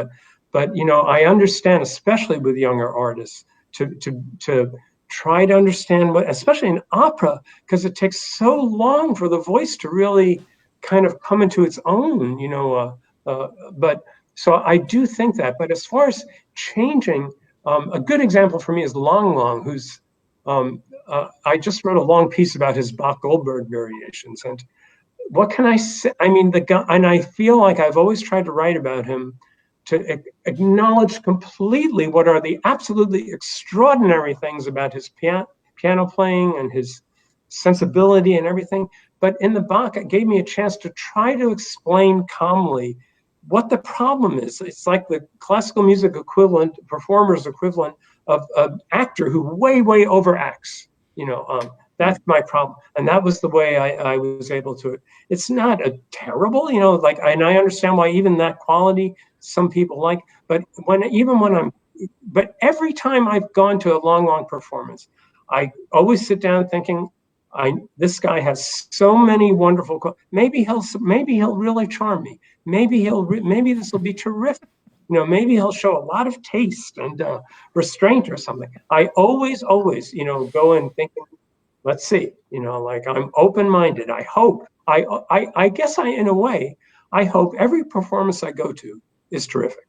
But you know, I understand, especially with younger artists, to try to understand what, especially in opera, because it takes so long for the voice to really kind of come into its own. You know, But so I do think that. But as far as changing, a good example for me is Long Long, who's I just wrote a long piece about his Bach Goldberg variations, and what can I say? I mean, the guy, and I feel like I've always tried to write about him to acknowledge completely what are the absolutely extraordinary things about his piano playing and his sensibility and everything. But in the Bach, it gave me a chance to try to explain calmly what the problem is. It's like the classical music equivalent, performer's equivalent of an actor who way overacts. That's my problem. And that was the way I was able to. It's not a terrible, and I understand why even that quality some people like, but but every time I've gone to a long performance, I always sit down thinking, this guy has so many wonderful, maybe he'll really charm me. Maybe this will be terrific. Maybe he'll show a lot of taste and restraint or something. I always, go in thinking, let's see, I'm open-minded. I hope, I guess in a way, I hope every performance I go to is terrific.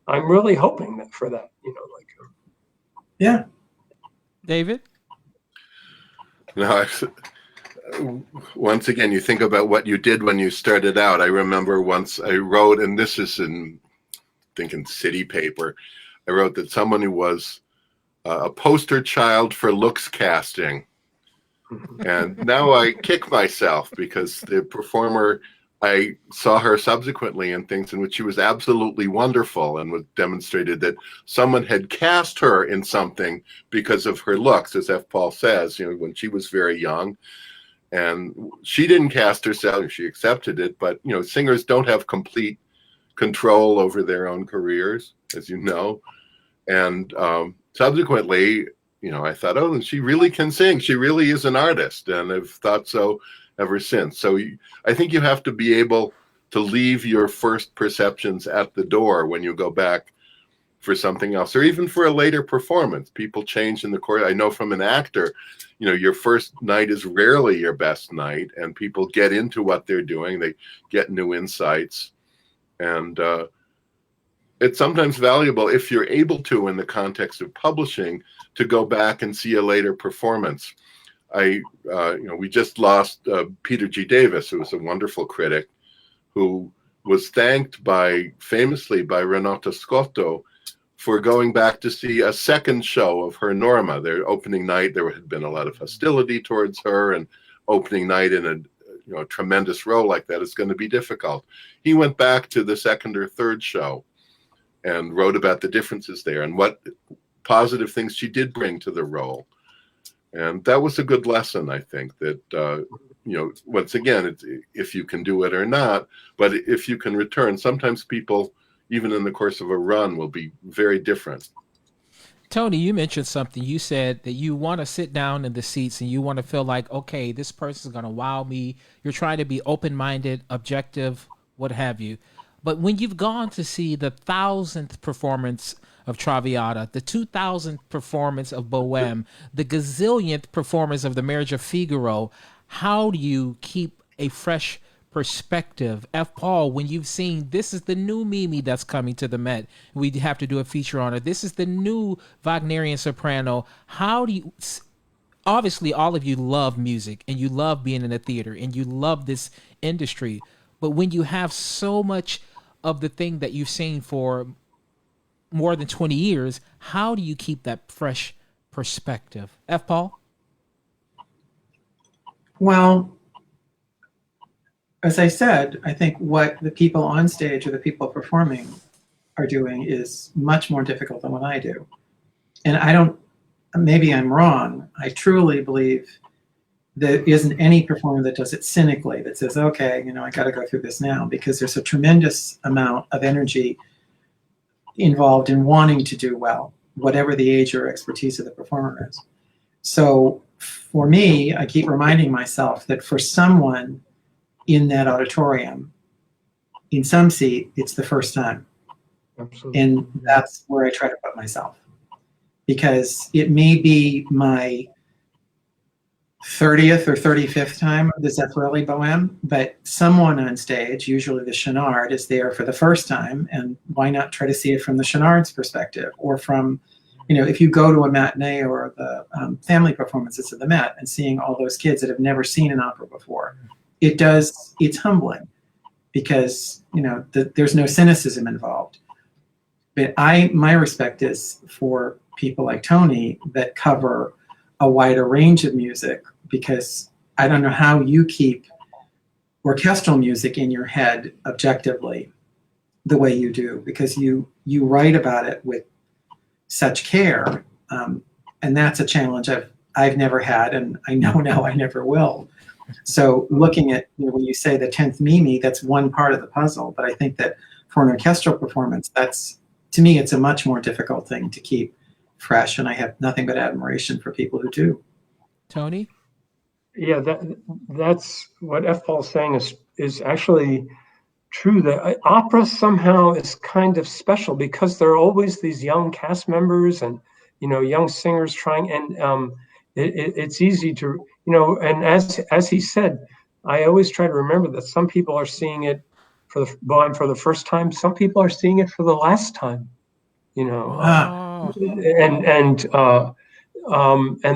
I'm really hoping for that, Yeah. David? No, once again, you think about what you did when you started out. I remember once I wrote, and this is in City Paper, I wrote that someone who was a poster child for looks casting. And now I kick myself because the performer, I saw her subsequently in things in which she was absolutely wonderful and was demonstrated that someone had cast her in something because of her looks, as F. Paul says, when she was very young. And she didn't cast herself, she accepted it, but singers don't have complete control over their own careers, as you know. And subsequently, I thought, oh, she really can sing. She really is an artist, and I've thought so ever since. So I think you have to be able to leave your first perceptions at the door when you go back for something else, or even for a later performance. People change in the course. I know from an actor, your first night is rarely your best night, and people get into what they're doing. They get new insights, and it's sometimes valuable if you're able to, in the context of publishing, to go back and see a later performance. We just lost Peter G. Davis, who was a wonderful critic, who was thanked famously by Renata Scotto for going back to see a second show of her Norma. Their opening night, there had been a lot of hostility towards her, and opening night in a tremendous role like that is going to be difficult. He went back to the second or third show and wrote about the differences there and what positive things she did bring to the role. And that was a good lesson, I think, that, once again, it's, if you can do it or not, but if you can return, sometimes people, even in the course of a run, will be very different. Tony, you mentioned something. You said that you want to sit down in the seats and you want to feel like, okay, this person's going to wow me. You're trying to be open-minded, objective, what have you. But when you've gone to see the 1,000th performance of Traviata, the 2,000th performance of Bohème, the gazillionth performance of The Marriage of Figaro, how do you keep a fresh perspective? F. Paul, when you've seen this is the new Mimi that's coming to the Met, we have to do a feature on it. This is the new Wagnerian soprano. How do you, obviously all of you love music and you love being in the theater and you love this industry, but when you have so much of the thing that you've seen for more than 20 years, how do you keep that fresh perspective? F. Paul? Well, as I said, I think what the people on stage or the people performing are doing is much more difficult than what I do. And maybe I'm wrong. I truly believe there isn't any performer that does it cynically, that says, okay, I got to go through this now, because there's a tremendous amount of energy involved in wanting to do well, whatever the age or expertise of the performer is. So for me, I keep reminding myself that for someone in that auditorium, in some seat, it's the first time. Absolutely. And that's where I try to put myself, because it may be my 30th or 35th time of the Zeffirelli Bohème, but someone on stage, usually the Chenard, is there for the first time, and why not try to see it from the Chenard's perspective, or from, if you go to a matinee or the family performances of the Met and seeing all those kids that have never seen an opera before, it's humbling because, there's no cynicism involved. But my respect is for people like Tony that cover a wider range of music, because I don't know how you keep orchestral music in your head objectively the way you do, because you write about it with such care, and that's a challenge I've never had, and I know now I never will. So looking at, when you say the 10th Mimi, that's one part of the puzzle, but I think that for an orchestral performance, to me, it's a much more difficult thing to keep fresh, and I have nothing but admiration for people who do. Tony? Yeah, that's what F. Paul's saying is actually true. That opera somehow is kind of special because there are always these young cast members and young singers trying, and it's easy to and as he said, I always try to remember that some people are seeing it for the first time, some people are seeing it for the last time, and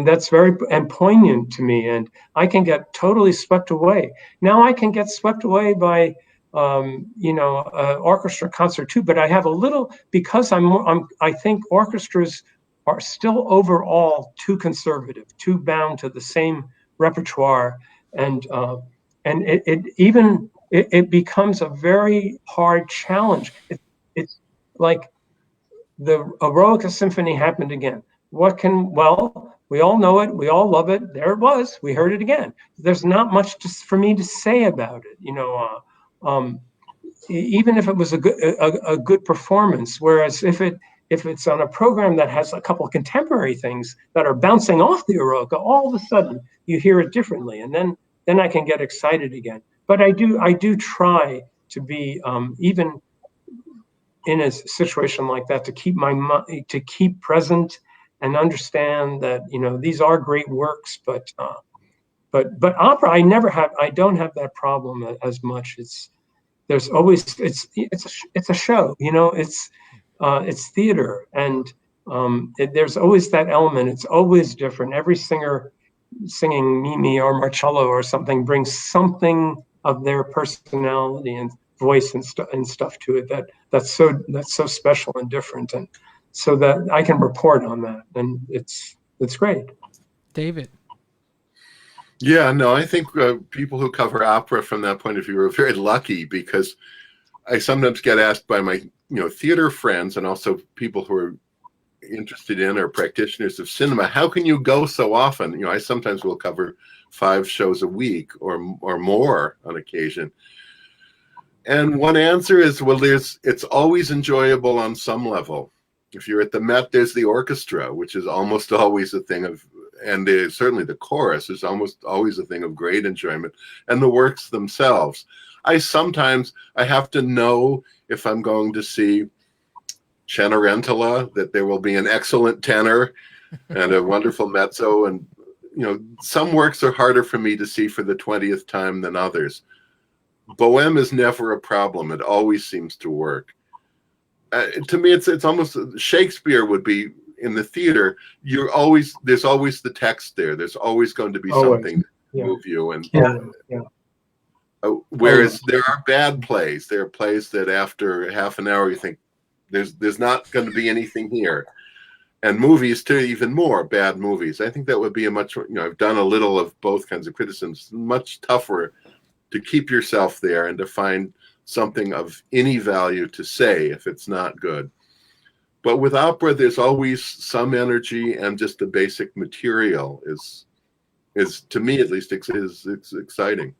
that's very poignant to me, and I can get totally swept away. Now I can get swept away by orchestra concert too, but I have a little, because I think orchestras are still overall too conservative, too bound to the same repertoire, and it becomes a very hard challenge. It's like the Eroica Symphony happened again. We all know it, we all love it. There it was. We heard it again. There's not much for me to say about it, even if it was a good performance. Whereas if it's on a program that has a couple of contemporary things that are bouncing off the Eroica, all of a sudden you hear it differently, and then I can get excited again. But I do try to be even in a situation like that, to keep present and understand that these are great works, but opera I don't have that problem as much. It's a show, it's theater, and there's always that element. It's always different. Every singer singing Mimi or Marcello or something brings something of their personality and voice and stuff to it that's so special and different, and so that I can report on that, and it's great. David? Yeah, no, I think people who cover opera from that point of view are very lucky, because I sometimes get asked by my theater friends and also people who are interested in or practitioners of cinema, how can you go so often? I sometimes will cover 5 shows a week or more on occasion. And one answer is, well, it's always enjoyable on some level. If you're at the Met, there's the orchestra, which is almost always a thing of, and certainly the chorus is almost always a thing of great enjoyment, and the works themselves. I have to know, if I'm going to see Cenerentola, that there will be an excellent tenor and a wonderful mezzo, and some works are harder for me to see for the 20th time than others. Bohème is never a problem. It always seems to work. To me, it's almost, Shakespeare would be in the theater. There's always the text there. There's always going to be something to move you. And whereas there are bad plays. There are plays that after half an hour you think there's not going to be anything here. And movies too, even more bad movies. I think that would be a much, I've done a little of both kinds of criticisms. Much tougher to keep yourself there and to find something of any value to say if it's not good. But with opera, there's always some energy, and just the basic material is to me at least, it's exciting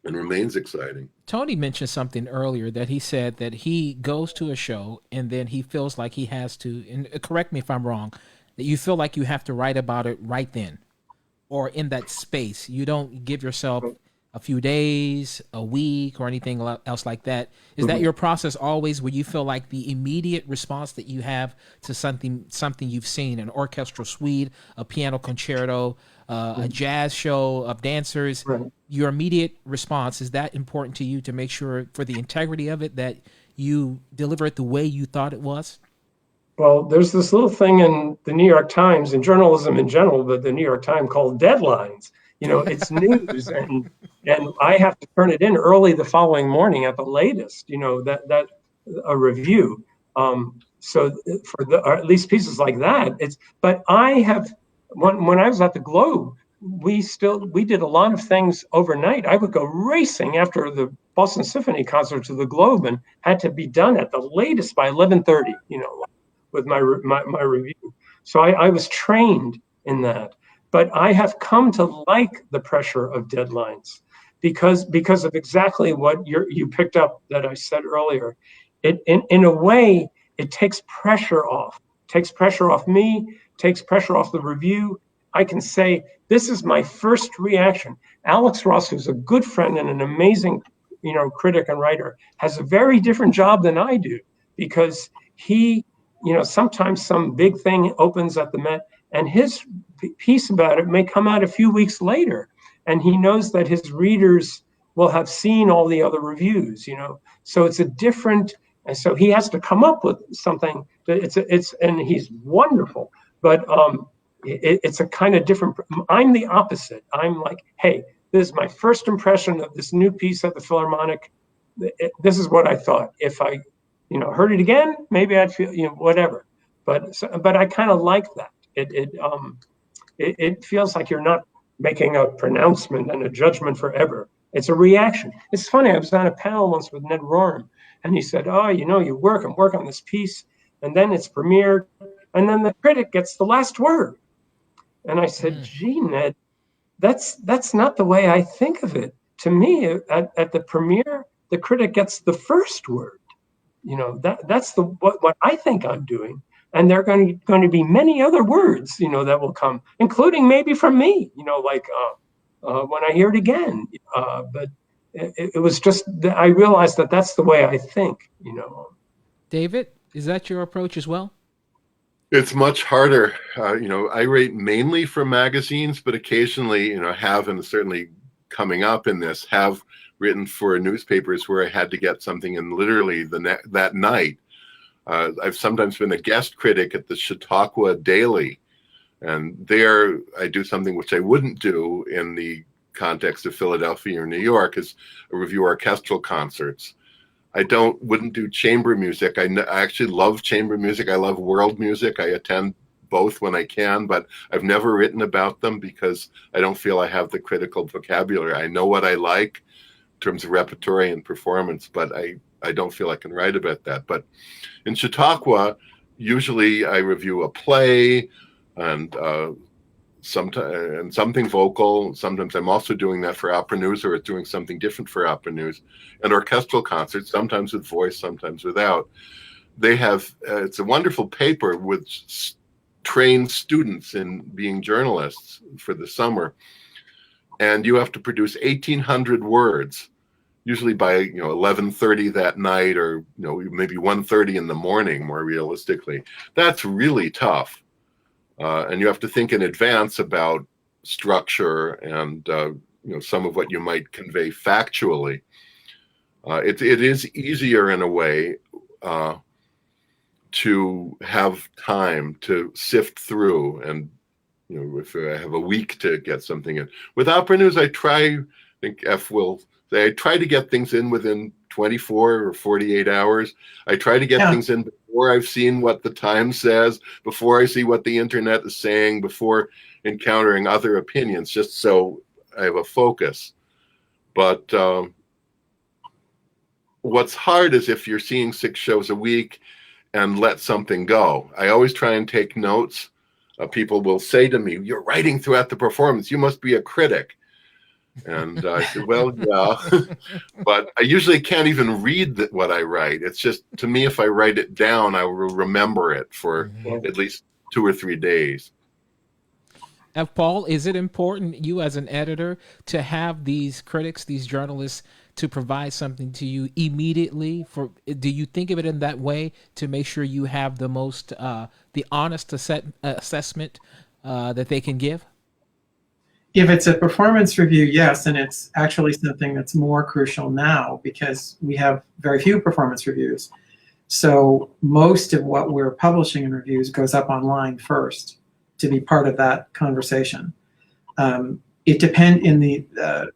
and remains exciting. Tony mentioned something earlier, that he said that he goes to a show and then he feels like he has to, and correct me if I'm wrong, that you feel like you have to write about it right then or in that space. You don't give yourself a few days, a week, or anything else like that? Is that your process always, where you feel like the immediate response that you have to something you've seen, an orchestral suite, a piano concerto, a jazz show of dancers, Right. your immediate response, is that important to you to make sure for the integrity of it that you deliver it the way you thought it was? Well, there's this little thing in the New York Times, in journalism in general, but the New York Times, called deadlines. It's news, and I have to turn it in early the following morning at the latest. That a review. So or at least pieces like that. But I have, when I was at the Globe, we did a lot of things overnight. I would go racing after the Boston Symphony concert to the Globe, and had to be done at the latest by 11:30. With my review. So I was trained in that. But I have come to like the pressure of deadlines because of exactly what you picked up that I said earlier. In a way, it takes pressure off. Takes pressure off me, takes pressure off the review. I can say, this is my first reaction. Alex Ross, who's a good friend and an amazing critic and writer, has a very different job than I do, because he, sometimes some big thing opens at the Met, and his piece about it may come out a few weeks later, and he knows that his readers will have seen all the other reviews. So it's a different, and so he has to come up with something that and he's wonderful, but it's a kind of different. I'm the opposite. I'm like, hey, this is my first impression of this new piece at the Philharmonic. This is what I thought. If I heard it again, maybe I'd feel, whatever. But I kind of like that. It feels like you're not making a pronouncement and a judgment forever. It's a reaction. It's funny. I was on a panel once with Ned Rorem, and he said, "Oh, you work on this piece, and then it's premiered, and then the critic gets the last word." And I said, "Gee, Ned, that's not the way I think of it. To me, at the premiere, the critic gets the first word. That's what I think I'm doing, and there are going to be many other words, that will come, including maybe from me, like when I hear it again. But it was just that I realized that that's the way I think. David, is that your approach as well? It's much harder. I write mainly for magazines, but occasionally, have, and certainly coming up in this, have written for newspapers where I had to get something in literally that night. I've sometimes been a guest critic at the Chautauqua Daily, and there I do something which I wouldn't do in the context of Philadelphia or New York, is review orchestral concerts. I wouldn't do chamber music. I actually love chamber music. I love world music. I attend both when I can, but I've never written about them because I don't feel I have the critical vocabulary. I know what I like in terms of repertory and performance, but I don't feel I can write about that. But in Chautauqua, usually I review a play and something vocal. Sometimes I'm also doing that for Opera News, or doing something different for Opera News, and orchestral concerts, sometimes with voice, sometimes without. They have, it's a wonderful paper which trains students in being journalists for the summer. And you have to produce 1,800 words, usually by 11:30 that night, or maybe 1:30 in the morning, more realistically. That's really tough. And you have to think in advance about structure and some of what you might convey factually. It is easier in a way to have time to sift through, and if I have a week to get something in. With Opera News, I think F will say, I try to get things in within 24 or 48 hours. I try to get things in before I've seen what the Times says, before I see what the internet is saying, before encountering other opinions, just so I have a focus. But what's hard is if you're seeing 6 shows a week and let something go. I always try and take notes. People will say to me, "You're writing throughout the performance. You must be a critic." And I said, well, yeah, but I usually can't even read what I write. It's just, to me, if I write it down, I will remember it for at least 2 or 3 days. Paul, is it important, you as an editor, to have these critics, these journalists, to provide something to you immediately? Do you think of it in that way to make sure you have the most, the honest assessment that they can give? If it's a performance review, yes, and it's actually something that's more crucial now because we have very few performance reviews. So most of what we're publishing in reviews goes up online first to be part of that conversation. It depends in the,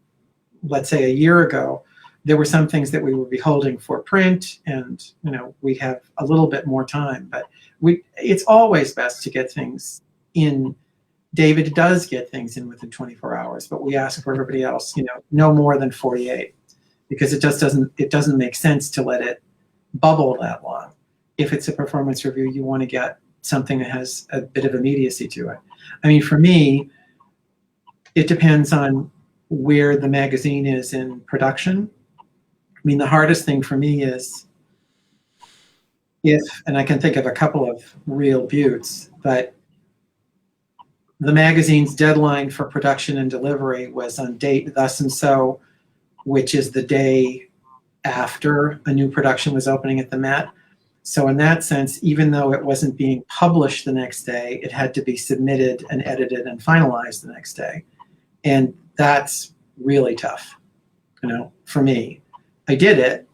let's say a year ago, there were some things that we would be holding for print and, we have a little bit more time, but it's always best to get things in. David does get things in within 24 hours, but we ask for everybody else, no more than 48, because it doesn't make sense to let it bubble that long. If it's a performance review, you want to get something that has a bit of immediacy to it. I mean, for me, it depends on where the magazine is in production. I mean, the hardest thing for me is and I can think of a couple of real buttes, but the magazine's deadline for production and delivery was on date thus and so, which is the day after a new production was opening at the Met. So in that sense, even though it wasn't being published the next day, it had to be submitted and edited and finalized the next day. And that's really tough, for me. I did it,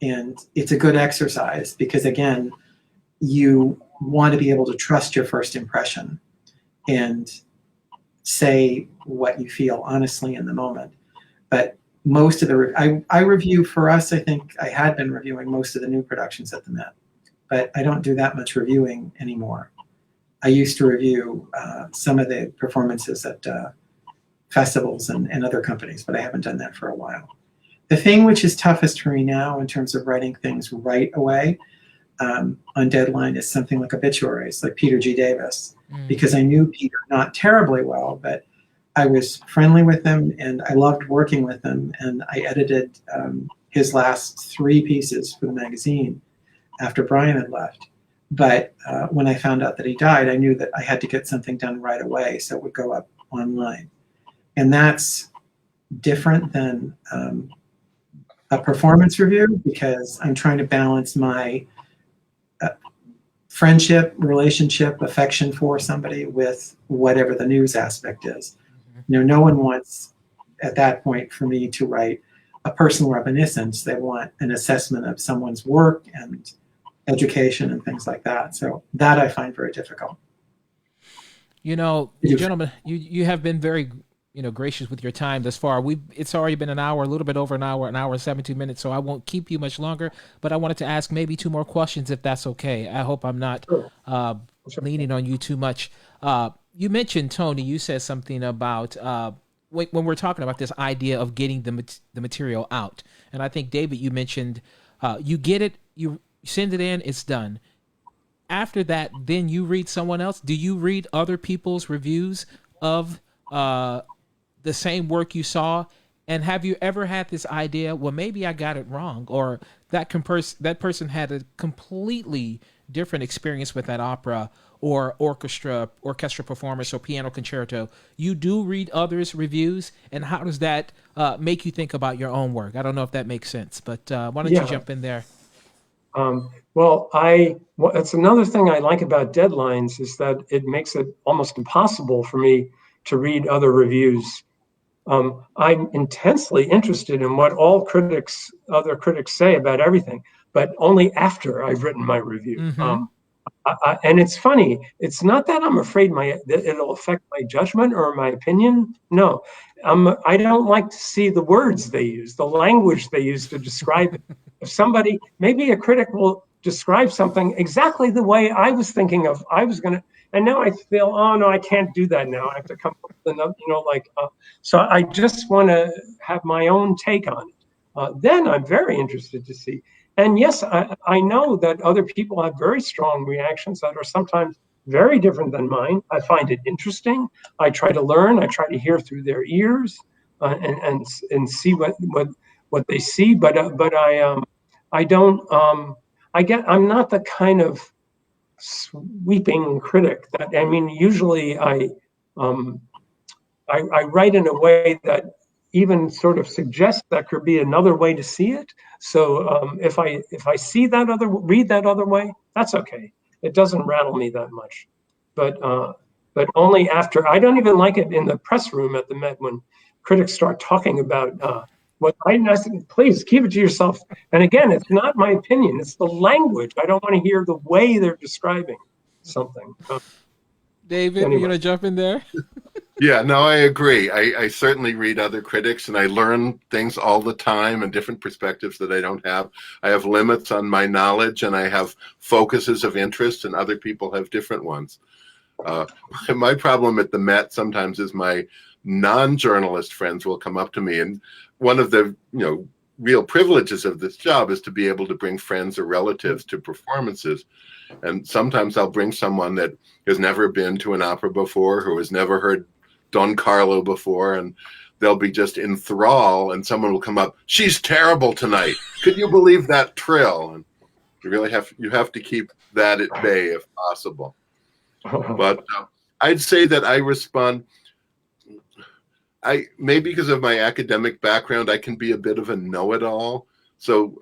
and it's a good exercise because, again, you want to be able to trust your first impression and say what you feel honestly in the moment. But most of I review for us, I think I had been reviewing most of the new productions at the Met, but I don't do that much reviewing anymore. I used to review some of the performances at festivals and other companies, but I haven't done that for a while. The thing which is toughest for me now in terms of writing things right away on deadline is something like obituaries, like Peter G. Davis, because I knew Peter not terribly well, but I was friendly with him and I loved working with him, and I edited his last 3 pieces for the magazine after Brian had left. But when I found out that he died, I knew that I had to get something done right away so it would go up online. And that's different than a performance review because I'm trying to balance my friendship, relationship, affection for somebody with whatever the news aspect is. No one wants at that point for me to write a personal reminiscence. They want an assessment of someone's work and education and things like that. So that I find very difficult. Gentlemen, you have been very gracious with your time thus far. It's already been an hour, a little bit over an hour and 17 minutes, so I won't keep you much longer, but I wanted to ask maybe 2 more questions if that's okay. I hope I'm not leaning on you too much. You mentioned, Tony, you said something about when we're talking about this idea of getting the material out. And I think, David, you mentioned you get it, you send it in, it's done. After that, then you read someone else. Do you read other people's reviews of the same work you saw? And have you ever had this idea, well, maybe I got it wrong, or that person had a completely different experience with that opera or orchestra performance or piano concerto? You do read others' reviews, and how does that make you think about your own work? I don't know if that makes sense, but why don't you jump in there? It's another thing I like about deadlines is that it makes it almost impossible for me to read other reviews. I'm intensely interested in what other critics say about everything, but only after I've written my review. Mm-hmm. And it's funny. It's not that I'm afraid that it'll affect my judgment or my opinion. No, I don't like to see the words they use, the language they use to describe it. If maybe a critic will describe something exactly the way I was thinking of, and now I feel, oh no, I can't do that now. I have to come up with another, so I just want to have my own take on it. Then I'm very interested to see. And yes, I know that other people have very strong reactions that are sometimes very different than mine. I find it interesting. I try to learn. I try to hear through their ears and see what they see. But I don't. I'm not the kind of sweeping critic that. I mean, usually I write in a way that even sort of suggests that could be another way to see it. So if I see that read that other way, that's okay. It doesn't rattle me that much. But only after. I don't even like it in the press room at the Met when critics start talking about what I said, please keep it to yourself. And again, it's not my opinion, it's the language. I don't want to hear the way they're describing something. David, anyway. you gonna jump in there? Yeah, no, I agree. I certainly read other critics and I learn things all the time and different perspectives that I don't have. I have limits on my knowledge and I have focuses of interest, and other people have different ones. My problem at the Met sometimes is my non-journalist friends will come up to me, and one of the real privileges of this job is to be able to bring friends or relatives to performances. And sometimes I'll bring someone that has never been to an opera before, who has never heard Don Carlo before, and they'll be just in thrall, and someone will come up, she's terrible tonight. Could you believe that trill? And you have to keep that at bay if possible. But I'd say that I respond, maybe because of my academic background, I can be a bit of a know-it-all. So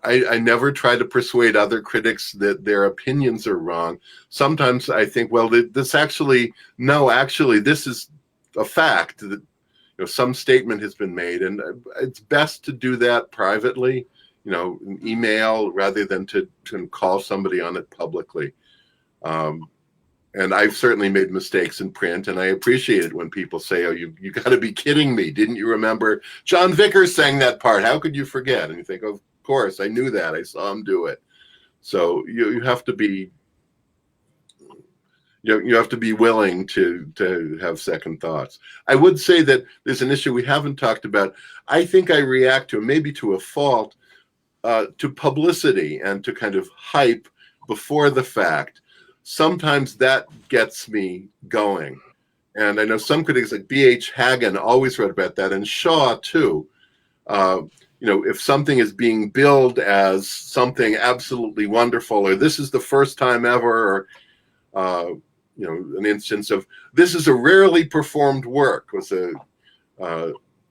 I never try to persuade other critics that their opinions are wrong. Sometimes I think, well, this actually this is a fact that some statement has been made, and it's best to do that privately, an email, rather than to call somebody on it publicly. And I've certainly made mistakes in print, and I appreciate it when people say, oh, you got to be kidding me. Didn't you remember John Vickers sang that part? How could you forget? And you think, of course, I knew that. I saw him do it. So you have to be you have to be willing to have second thoughts. I would say that there's an issue we haven't talked about. I think I react to, maybe to a fault, to publicity and to kind of hype before the fact. Sometimes that gets me going. And I know some critics like B.H. Hagen always wrote about that, and Shaw too. If something is being billed as something absolutely wonderful, or this is the first time ever, or an instance of this is a rarely performed work was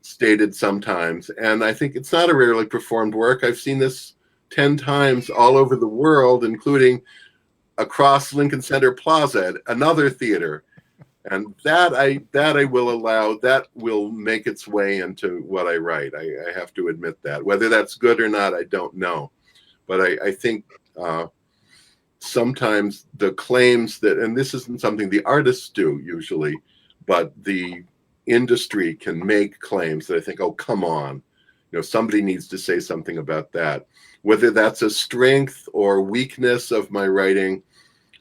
stated sometimes. And I think it's not a rarely performed work. I've seen this 10 times all over the world, including across Lincoln Center Plaza at another theater. And that I will allow, that will make its way into what I write. I have to admit that. Whether that's good or not, I don't know. But I think sometimes the claims that, and this isn't something the artists do usually, but the industry can make claims that I think, oh, come on, somebody needs to say something about that. Whether that's a strength or weakness of my writing,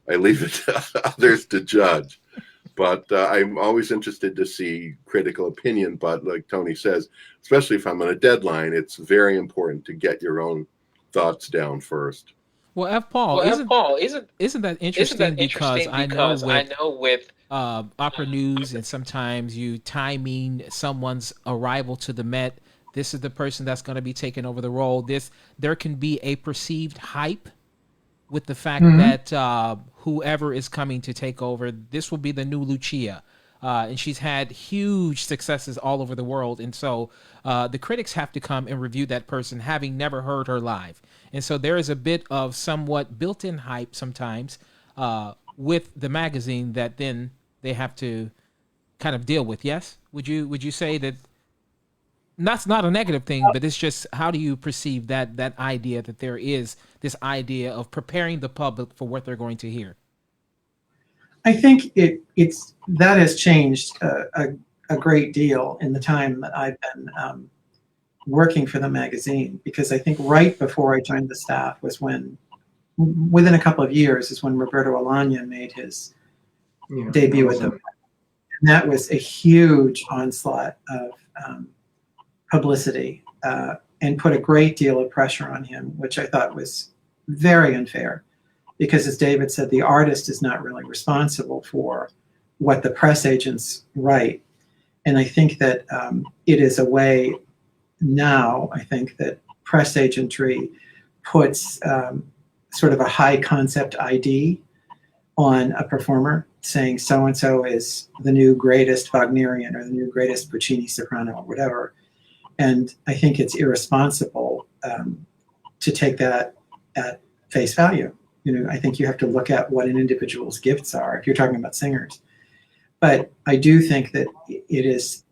I leave it to others to judge. But I'm always interested to see critical opinion. But like Tony says, especially if I'm on a deadline, it's very important to get your own thoughts down first. Well, F. Paul, isn't that interesting? Because I know with opera news, and sometimes you timing someone's arrival to the Met, this is the person that's going to be taking over the role. There can be a perceived hype with the fact that whoever is coming to take over, this will be the new Lucia. And she's had huge successes all over the world. And so the critics have to come and review that person, having never heard her live. And so there is a bit of somewhat built-in hype sometimes with the magazine that then they have to kind of deal with. Yes? Would you say that that's not a negative thing, but it's just, how do you perceive that idea that there is this idea of preparing the public for what they're going to hear? I think that has changed a great deal in the time that I've been working for the magazine, because I think right before I joined the staff was when, within a couple of years, is when Roberto Alagna made his debut with them. And that was a huge onslaught of publicity and put a great deal of pressure on him, which I thought was very unfair. Because as David said, the artist is not really responsible for what the press agents write. And I think that it is a way now, I think that press agentry puts sort of a high concept ID on a performer. saying so-and-so is the new greatest Wagnerian or the new greatest Puccini soprano or whatever. And I think it's irresponsible to take that at face value. I think you have to look at what an individual's gifts are if you're talking about singers. But I do think that it has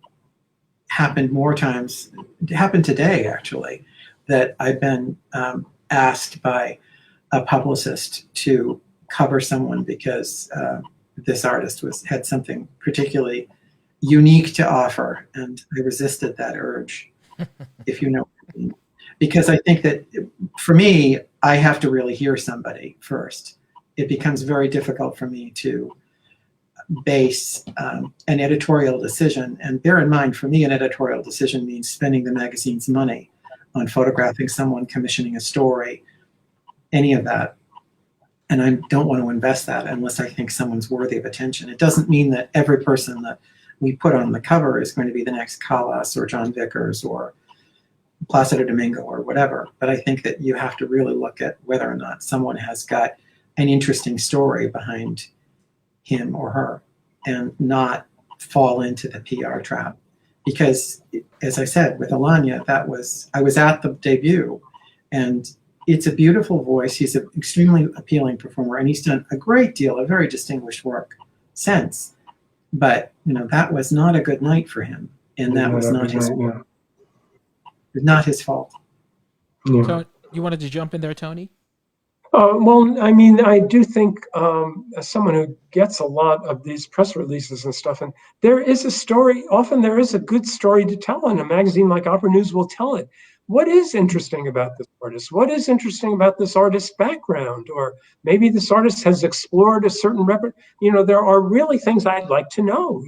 happened more times, it happened today actually, that I've been asked by a publicist to cover someone because this artist had something particularly unique to offer, and I resisted that urge, if you know what I mean. Because I think that for me, I have to really hear somebody first. It becomes very difficult for me to base an editorial decision. And bear in mind, for me, an editorial decision means spending the magazine's money on photographing someone, commissioning a story, any of that. And I don't want to invest that unless I think someone's worthy of attention. It doesn't mean that every person that we put on the cover is going to be the next Callas or John Vickers or Placido Domingo or whatever. But I think that you have to really look at whether or not someone has got an interesting story behind him or her and not fall into the PR trap. Because, as I said, with Alanya, I was at the debut, and it's a beautiful voice. He's an extremely appealing performer, and he's done a great deal of very distinguished work since. But, that was not a good night for him, and that was not his fault. Not his fault. Yeah. So you wanted to jump in there, Tony? Well, I mean, I do think as someone who gets a lot of these press releases and stuff, and there is a story, often there is a good story to tell, and a magazine like Opera News will tell it. What is interesting about this artist? What is interesting about this artist's background? Or maybe this artist has explored a certain there are really things I'd like to know,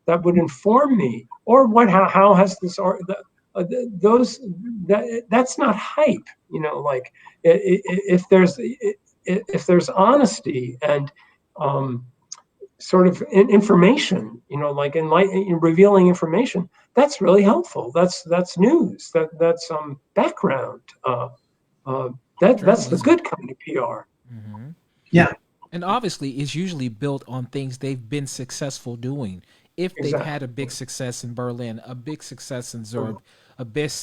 that would inform me. Or how has this art, that's not hype, like if there's honesty and sort of information, like in revealing information, that's really helpful. That's news. That's background. That's the good kind of PR. Mm-hmm. Yeah. And obviously, it's usually built on things they've been successful doing. If they've had a big success in Berlin, a big success in Zurich, a big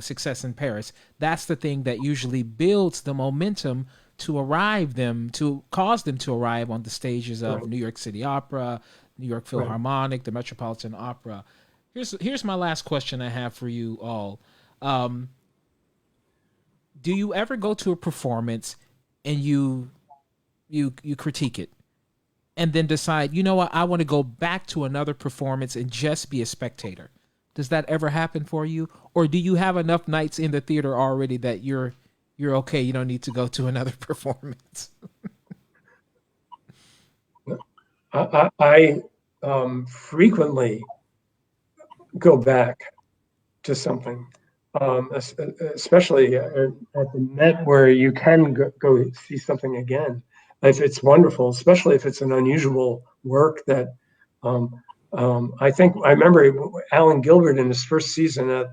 success in Paris, that's the thing that usually builds the momentum to cause them to arrive on the stages of New York City Opera, New York Philharmonic, the Metropolitan Opera. Here's my last question I have for you all. Do you ever go to a performance and you critique it and then decide, you know what, I want to go back to another performance and just be a spectator? Does that ever happen for you? Or do you have enough nights in the theater already that you're okay, you don't need to go to another performance? I frequently go back to something, especially at the Met, where you can go see something again. If it's wonderful, especially if it's an unusual work that I remember Alan Gilbert in his first season at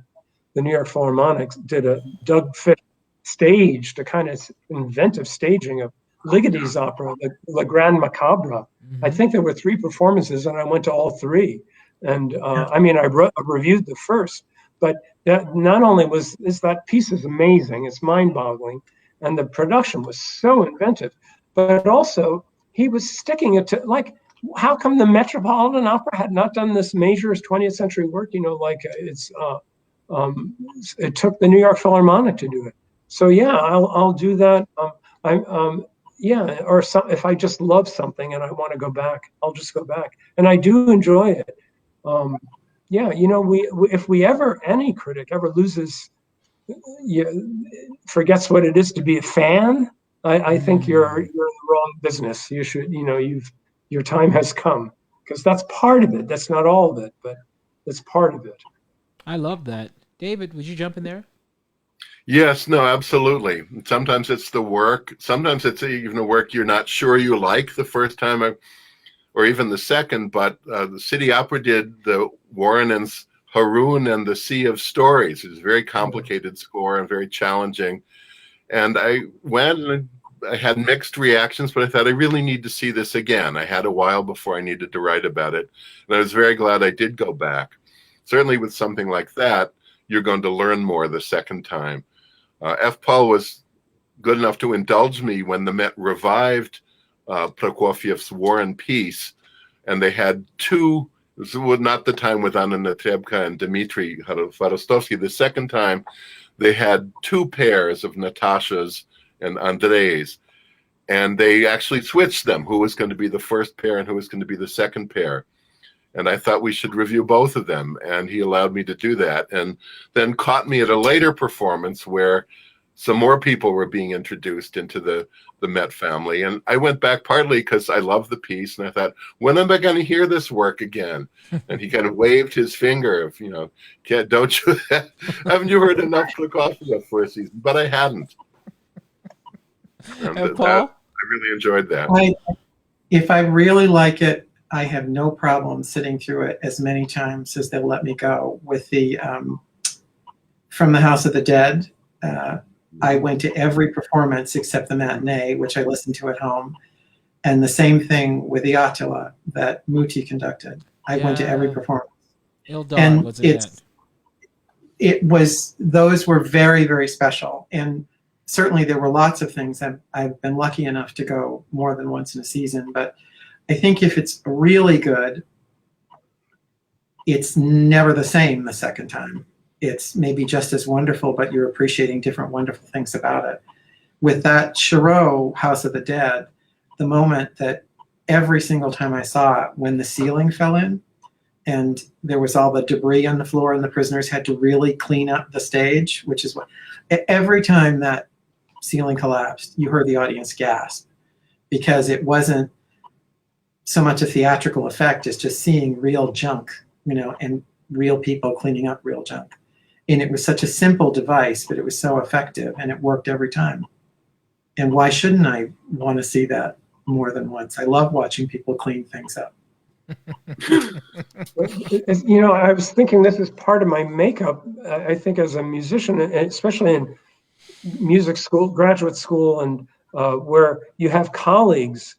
the New York Philharmonic did a Doug Fish staged a kind of inventive staging of Ligoti's opera, Le Grand Macabre. Mm-hmm. I think there were 3 performances, and I went to all 3. And I reviewed the first, but that not only is that piece is amazing, it's mind-boggling, and the production was so inventive, but also he was sticking it to, like, how come the Metropolitan Opera had not done this major 20th century work? It took the New York Philharmonic to do it. So yeah, I'll do that. If I just love something and I want to go back, I'll just go back, and I do enjoy it. If any critic ever loses, forgets what it is to be a fan, I think you're in the wrong business. You should, your time has come, because that's part of it. That's not all of it, but that's part of it. I love that. David, would you jump in there? Yes, no, absolutely. Sometimes it's the work. Sometimes it's even a work you're not sure you like the first time or even the second, but the City Opera did the Warrenen's Haroun and the Sea of Stories. It's a very complicated score and very challenging. And I went and I had mixed reactions, but I thought I really need to see this again. I had a while before I needed to write about it, and I was very glad I did go back. Certainly with something like that, you're going to learn more the second time. F. Paul was good enough to indulge me when the Met revived Prokofiev's War and Peace, and they had two. This was not the time with Anna Natrebko and Dmitry Kharostovsky. The second time, they had two pairs of Natashas and Andreis, and they actually switched them, who was going to be the first pair and who was going to be the second pair. And I thought we should review both of them, and he allowed me to do that, and then caught me at a later performance where some more people were being introduced into the Met family. And I went back partly because I love the piece, and I thought, when am I going to hear this work again? And he kind of waved his finger of, don't you, haven't you heard enough Prokofiev for a season? But I hadn't. And Paul? I really enjoyed that. If I really like it, I have no problem sitting through it as many times as they'll let me go. With the From the House of the Dead, I went to every performance except the matinee, which I listened to at home. And the same thing with the Attila that Muti conducted. I went to every performance. And those were very, very special. And certainly there were lots of things I've been lucky enough to go more than once in a season. But I think if it's really good, it's never the same the second time. It's maybe just as wonderful, but you're appreciating different wonderful things about it. With that Chirot House of the Dead, the moment that every single time I saw it, when the ceiling fell in and there was all the debris on the floor and the prisoners had to really clean up the stage, which is what, every time that ceiling collapsed, you heard the audience gasp, because it wasn't so much a theatrical effect as just seeing real junk, and real people cleaning up real junk. And it was such a simple device, but it was so effective, and it worked every time. And why shouldn't I want to see that more than once? I love watching people clean things up. I was thinking this is part of my makeup. I think as a musician, especially in music school, graduate school, and where you have colleagues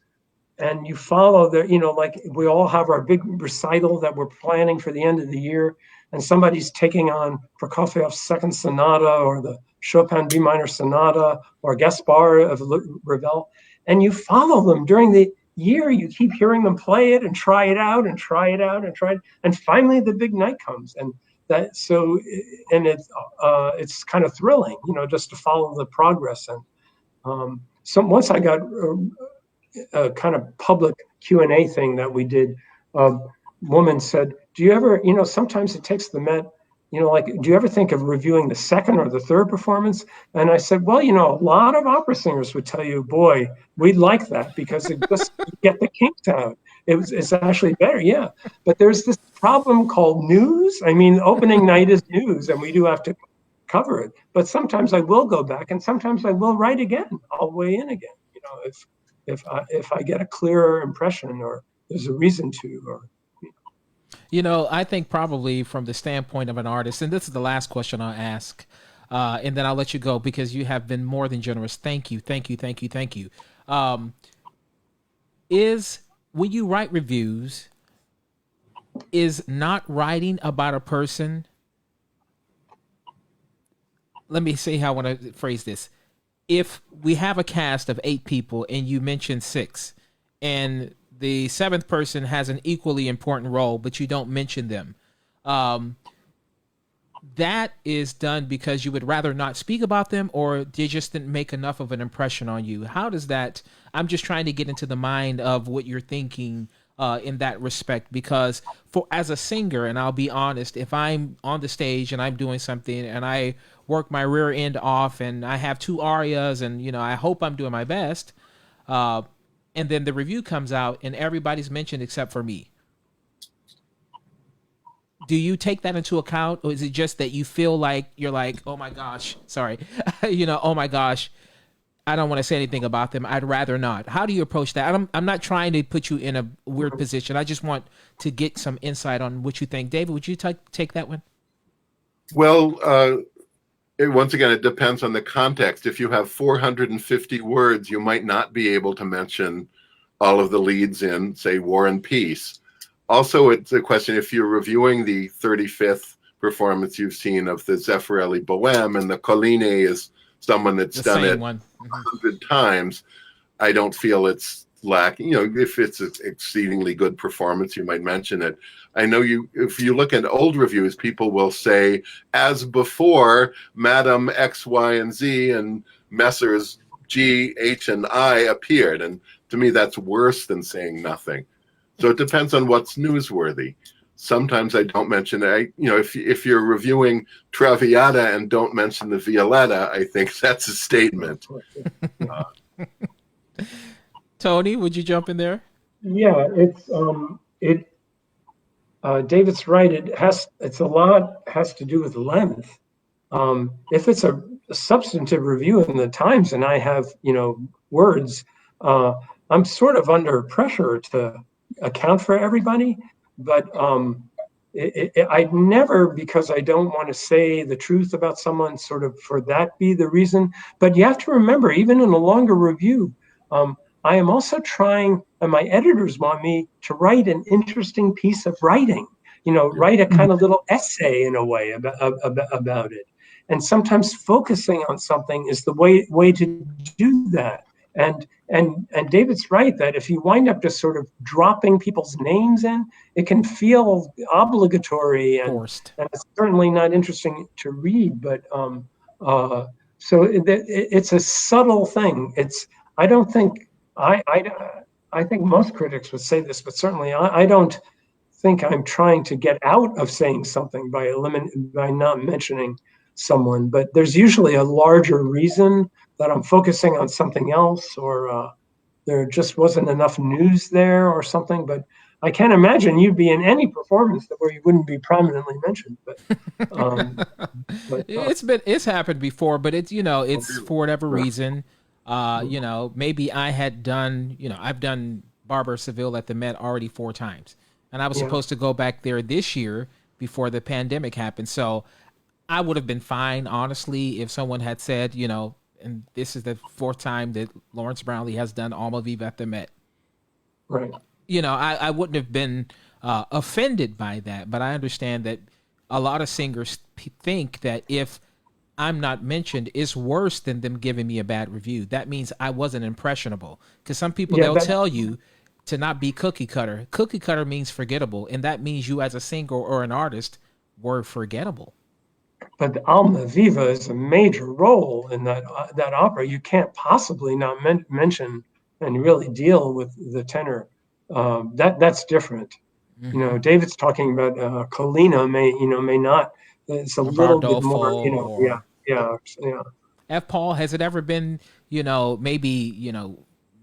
and you follow like we all have our big recital that we're planning for the end of the year, and somebody's taking on Prokofiev's Second Sonata or the Chopin B minor Sonata or Gaspar of Ravel, and you follow them during the year. You keep hearing them play it and try it out and try it out and try it, and finally the big night comes, and it's kind of thrilling, just to follow the progress. And so once I got a kind of public Q&A thing that we did, a woman said, do you ever, sometimes it takes the Met, do you ever think of reviewing the second or the third performance? And I said, well, a lot of opera singers would tell you, boy, we'd like that because it just get the kinks out. It's actually better, yeah. But there's this problem called news. I mean, opening night is news, and we do have to cover it. But sometimes I will go back, and sometimes I will write again. I'll weigh in again, if I get a clearer impression, or there's a reason to, or. I think probably from the standpoint of an artist, and this is the last question I'll ask, and then I'll let you go because you have been more than generous. Thank you. Is when you write reviews, is not writing about a person, let me see how I want to phrase this. If we have a cast of 8 people and you mention 6, and the 7th person has an equally important role, but you don't mention them, that is done because you would rather not speak about them, or they just didn't make enough of an impression on you. How does that, I'm just trying to get into the mind of what you're thinking in that respect, because as a singer, and I'll be honest, if I'm on the stage and I'm doing something and I work my rear end off and I have 2 arias and, I hope I'm doing my best, and then the review comes out and everybody's mentioned except for me. Do you take that into account, or is it just that you feel like you're like, oh my gosh, sorry, oh my gosh, I don't want to say anything about them. I'd rather not. How do you approach that? I'm not trying to put you in a weird position. I just want to get some insight on what you think. David, would you take that one? Well, once again, it depends on the context. If you have 450 words, you might not be able to mention all of the leads in, say, War and Peace. Also, it's a question, if you're reviewing the 35th performance you've seen of the Zeffirelli Bohème, and the Colline is someone that's done it 100 times, I don't feel it's lacking. You know, if it's an exceedingly good performance, you might mention it. I know if you look at old reviews, people will say, as before, Madam X, Y, and Z and Messrs. G, H, and I appeared. And to me, that's worse than saying nothing. So it depends on what's newsworthy. Sometimes I don't mention it. If you're reviewing Traviata and don't mention the Violetta, I think that's a statement. Tony, would you jump in there? Yeah, David's right. It's a lot has to do with length. If it's a substantive review in the Times and I have, words, I'm sort of under pressure to account for everybody, but I never, because I don't want to say the truth about someone, sort of for that be the reason. But you have to remember, even in a longer review, I am also trying, and my editors want me to write an interesting piece of writing, write a kind of little essay in a way about it. And sometimes focusing on something is the way to do that. And David's right that if you wind up just sort of dropping people's names in, it can feel obligatory and it's certainly not interesting to read. But so it's a subtle thing. I think most critics would say this, but certainly I don't think I'm trying to get out of saying something by not mentioning someone. But there's usually a larger reason that I'm focusing on something else, or there just wasn't enough news there or something. But I can't imagine you'd be in any performance where you wouldn't be prominently mentioned. But it's happened before, but it's for whatever reason. Maybe I had done, I've done Barbara Seville at the Met already 4 times, and I was supposed to go back there this year before the pandemic happened. So I would have been fine, honestly, if someone had said, and this is the 4th time that Lawrence Brownlee has done Alma Viva at the Met. Right. I wouldn't have been offended by that, but I understand that a lot of singers think that if I'm not mentioned, it's worse than them giving me a bad review. That means I wasn't impressionable. Because some people, they'll tell you to not be cookie cutter. Cookie cutter means forgettable, and that means you as a singer or an artist were forgettable. But Alma Viva is a major role in that opera. You can't possibly not mention and really deal with the tenor. That's different. Mm-hmm. David's talking about Colina may not. It's a little bit more, yeah. F. Paul, has it ever been, maybe,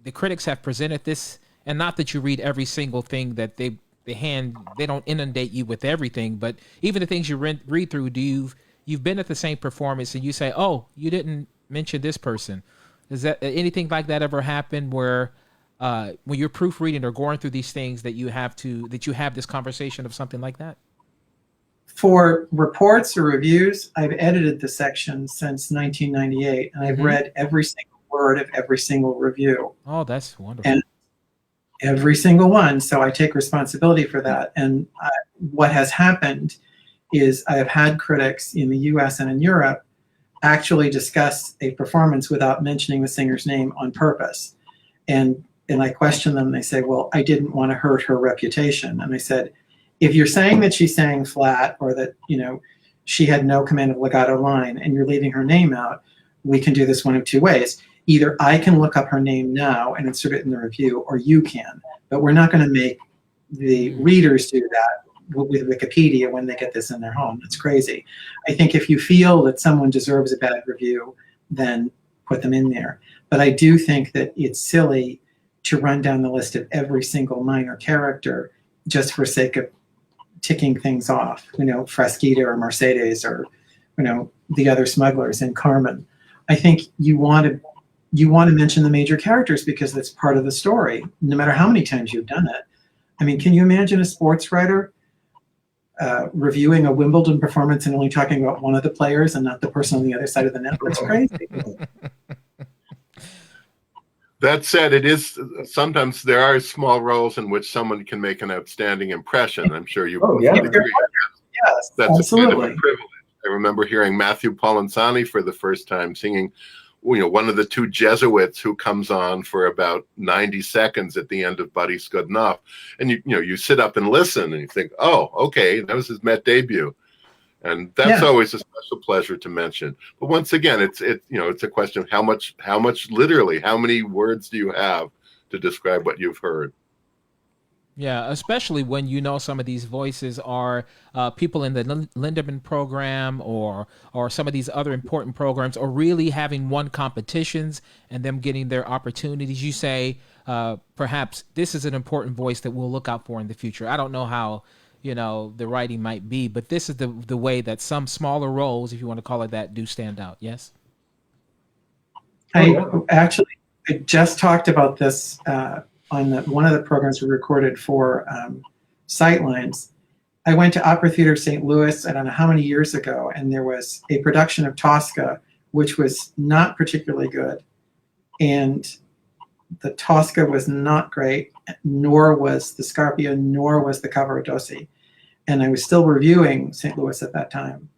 the critics have presented this, and not that you read every single thing that they don't inundate you with everything, but even the things you read through, you've been at the same performance and you say, oh, you didn't mention this person. Is that anything like that ever happen where when you're proofreading or going through these things that you have this conversation of something like that? For reports or reviews, I've edited the section since 1998, and I've read every single word of every single review. Oh, that's wonderful. And every single one, so I take responsibility for that. And what has happened is I have had critics in the US and in Europe actually discuss a performance without mentioning the singer's name on purpose. And I question them, they say, well, I didn't want to hurt her reputation. And I said, if you're saying that she sang flat or that, she had no command of legato line and you're leaving her name out, we can do this one of 2 ways. Either I can look up her name now and insert it in the review, or you can. But we're not going to make the readers do that with Wikipedia when they get this in their home. It's crazy. I think if you feel that someone deserves a bad review, then put them in there. But I do think that it's silly to run down the list of every single minor character just for sake of ticking things off, Frasquita or Mercedes or, the other smugglers in Carmen. I think you want to mention the major characters because that's part of the story, no matter how many times you've done it. I mean, can you imagine a sports writer reviewing a Wimbledon performance and only talking about one of the players and not the person on the other side of the net. That's crazy. That said, it is sometimes there are small roles in which someone can make an outstanding impression. I'm sure you would agree. Yes, that's absolutely. a kind of a privilege. I remember hearing Matthew Polenzani for the first time singing, one of the two Jesuits who comes on for about 90 seconds at the end of Buddy's Good Enough, and you sit up and listen, and you think, oh, okay, that was his Met debut. And that's always a special pleasure to mention. But once again, it's a question of how much literally, how many words do you have to describe what you've heard? Yeah, especially when some of these voices are people in the Lindemann program or some of these other important programs, or really having won competitions and them getting their opportunities. You say, perhaps this is an important voice that we'll look out for in the future. I don't know how the writing might be, but this is the way that some smaller roles, if you want to call it that, do stand out. Yes. I just talked about this on one of the programs we recorded for Sightlines. I went to Opera Theater St. Louis, I don't know how many years ago, and there was a production of Tosca, which was not particularly good. And the Tosca was not great, nor was the Scarpia, nor was the Cavaradossi. And I was still reviewing St. Louis at that time.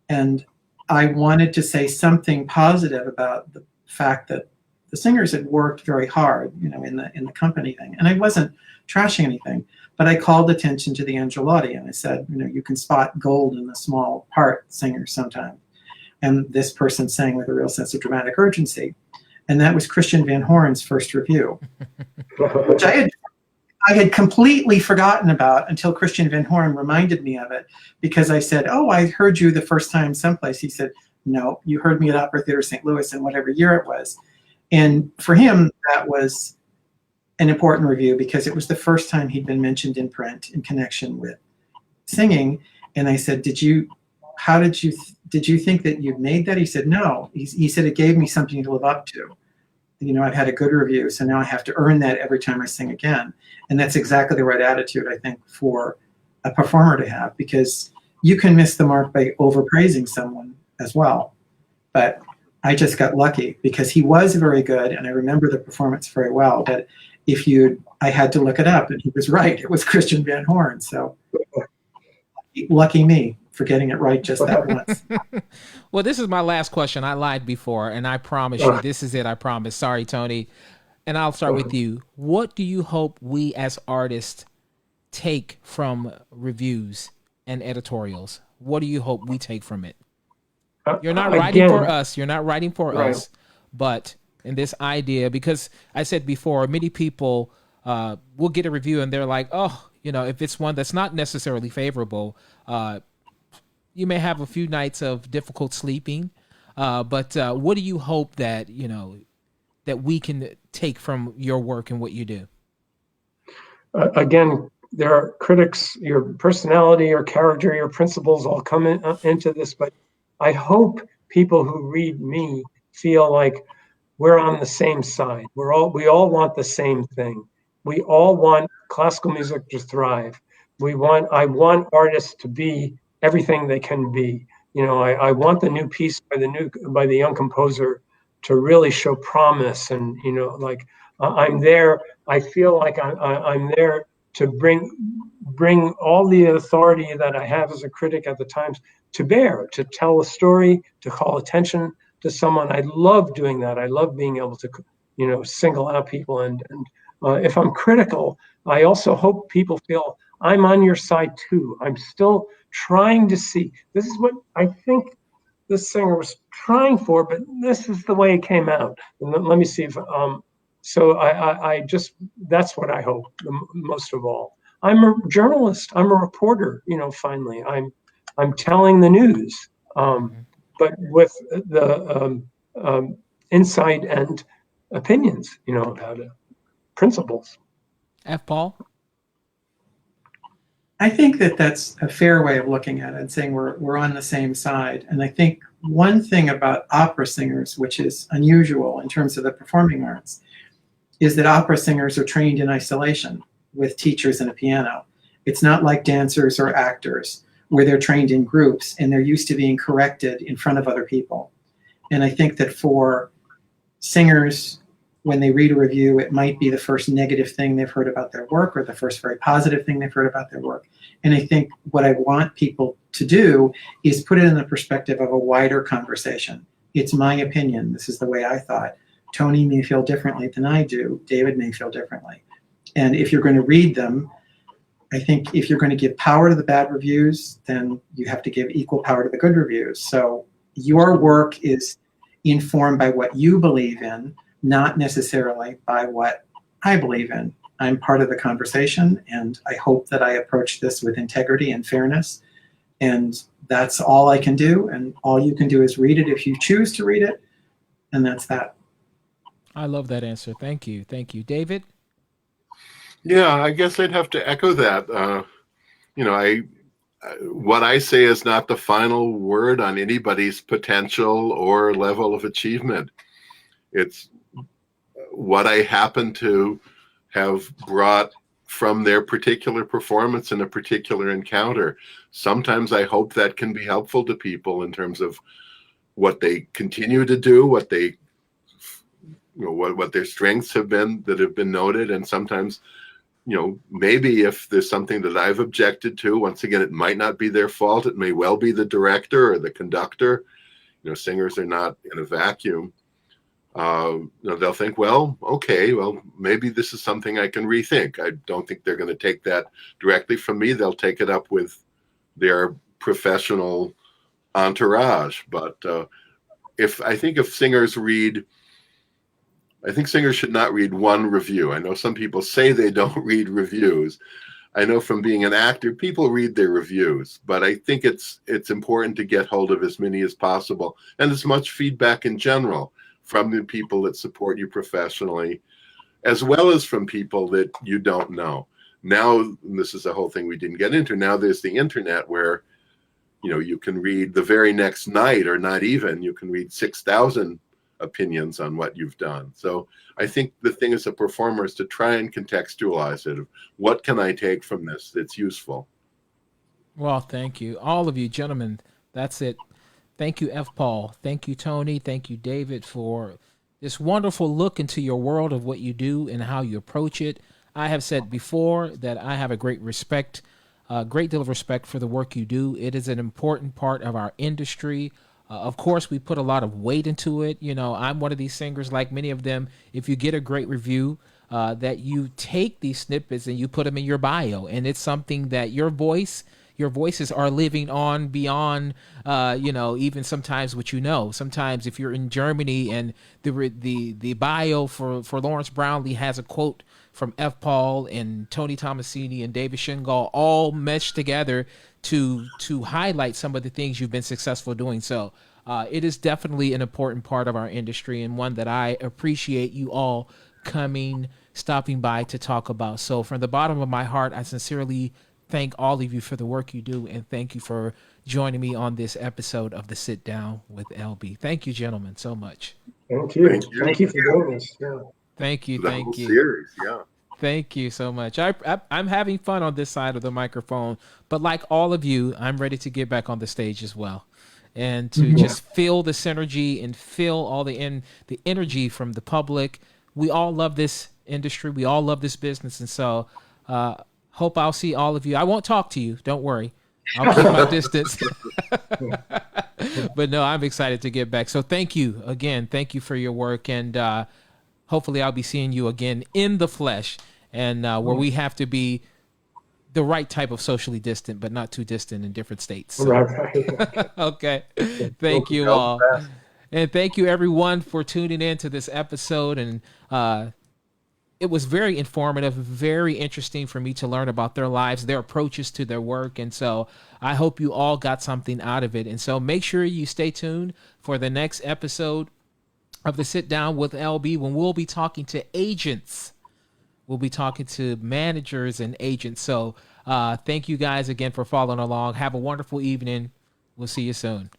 And I wanted to say something positive about the fact that the singers had worked very hard, in the company thing. And I wasn't trashing anything, but I called attention to the Angelotti, and I said, you can spot gold in the small part singers sometimes. And this person sang with a real sense of dramatic urgency. And that was Christian Van Horn's first review, which I had completely forgotten about until Christian Van Horn reminded me of it, because I said, oh, I heard you the first time someplace. He said, no, you heard me at Opera Theater St. Louis in whatever year it was. And for him, that was an important review because it was the first time he'd been mentioned in print in connection with singing. And I said, did you think that you'd made that? He said, no. He said, it gave me something to live up to. I've had a good review, so now I have to earn that every time I sing again. And that's exactly the right attitude, I think, for a performer to have, because you can miss the mark by overpraising someone as well. But I just got lucky because he was very good, and I remember the performance very well. But I had to look it up, and he was right. It was Christian Van Horn. So lucky me for getting it right just that once. Well, this is my last question. I lied before, and I promise you, this is it. I promise. Sorry, Tony. And I'll start with you. What do you hope we as artists take from reviews and editorials? What do you hope we take from it? You're not writing for us. You're not writing for us. But in this idea, because I said before, many people will get a review and they're like, oh, if it's one that's not necessarily favorable, you may have a few nights of difficult sleeping. But what do you hope that, that we can take from your work and what you do? Again, there are critics, your personality, your character, your principles all come into this, but I hope people who read me feel like we're on the same side. We all want the same thing. We all want classical music to thrive. I want artists to be everything they can be. I want the new piece by the young composer to really show promise, and I'm there. I feel like I'm there to bring all the authority that I have as a critic at the times to bear, to tell a story, to call attention to someone. I love doing that. I love being able to, single out people. And if I'm critical, I also hope people feel I'm on your side too. I'm still trying to see. This is what I think this singer was trying for, but this is the way it came out. And let me see if, so I just, that's what I hope most of all. I'm a journalist. I'm a reporter, finally. I'm telling the news, but with the insight and opinions, about it, principles. F. Paul? I think that that's a fair way of looking at it and saying we're on the same side. And I think one thing about opera singers, which is unusual in terms of the performing arts, is that opera singers are trained in isolation with teachers and a piano. It's not like dancers or actors where they're trained in groups and they're used to being corrected in front of other people. And I think that for singers, when they read a review, it might be the first negative thing they've heard about their work or the first very positive thing they've heard about their work. And I think what I want people to do is put it in the perspective of a wider conversation. It's my opinion. This is the way I thought. Tony may feel differently than I do. David may feel differently. And if you're going to read them, I think if you're going to give power to the bad reviews, then you have to give equal power to the good reviews. So your work is informed by what you believe in, not necessarily by what I believe in. I'm part of the conversation, and I hope that I approach this with integrity and fairness. And that's all I can do. And all you can do is read it if you choose to read it. And that's that. I love that answer. Thank you. Thank you. David? Yeah, I guess I'd have to echo that. What I say is not the final word on anybody's potential or level of achievement. It's what I happen to have brought from their particular performance in a particular encounter. Sometimes I hope that can be helpful to people in terms of what they continue to do, what they, what their strengths have been that have been noted. And sometimes, maybe if there's something that I've objected to, once again, it might not be their fault. It may well be the director or the conductor. Singers are not in a vacuum. They'll think, maybe this is something I can rethink. I don't think they're going to take that directly from me. They'll take it up with their professional entourage. But I think singers should not read one review. I know some people say they don't read reviews. I know from being an actor, people read their reviews, but I think it's important to get hold of as many as possible and as much feedback in general from the people that support you professionally, as well as from people that you don't know. Now, this is a whole thing we didn't get into. Now there's the internet where, you can read the very next night, or not even, you can read 6,000 opinions on what you've done. So I think the thing as a performer is to try and contextualize it. What can I take from this that's useful? Well, thank you. All of you gentlemen, that's it. Thank you, F. Paul. Thank you, Tony. Thank you, David, for this wonderful look into your world of what you do and how you approach it. I have said before that I have a great deal of respect for the work you do. It is an important part of our industry. Of course, we put a lot of weight into it. I'm one of these singers, like many of them. If you get a great review, that you take these snippets and you put them in your bio, and it's something that your voices are living on beyond, even sometimes what Sometimes if you're in Germany and the bio for Lawrence Brownlee has a quote from F. Paul and Tony Tommasini and David Shengold all meshed together to highlight some of the things you've been successful doing. So it is definitely an important part of our industry, and one that I appreciate you all stopping by to talk about. So from the bottom of my heart, I sincerely thank all of you for the work you do, and thank you for joining me on this episode of the Sit Down with LB. Thank you, gentlemen, so much. Thank you. Thank you for doing this. Yeah. Thank you. The whole series, yeah. Thank you so much. I'm having fun on this side of the microphone, but like all of you, I'm ready to get back on the stage as well, and to just feel the synergy and feel all the energy from the public. We all love this industry. We all love this business, and so hope I'll see all of you. I won't talk to you. Don't worry. I'll keep my distance. But no, I'm excited to get back. So thank you again. Thank you for your work, and hopefully I'll be seeing you again in the flesh, and where we have to be the right type of socially distant, but not too distant in different states. So. Right. Okay. Thank you all. And thank you everyone for tuning in to this episode. And it was very informative, very interesting for me to learn about their lives, their approaches to their work. And so I hope you all got something out of it. And so make sure you stay tuned for the next episode of the Sit Down with LB, when we'll be talking to agents. We'll be talking to managers and agents. So thank you guys again for following along. Have a wonderful evening. We'll see you soon.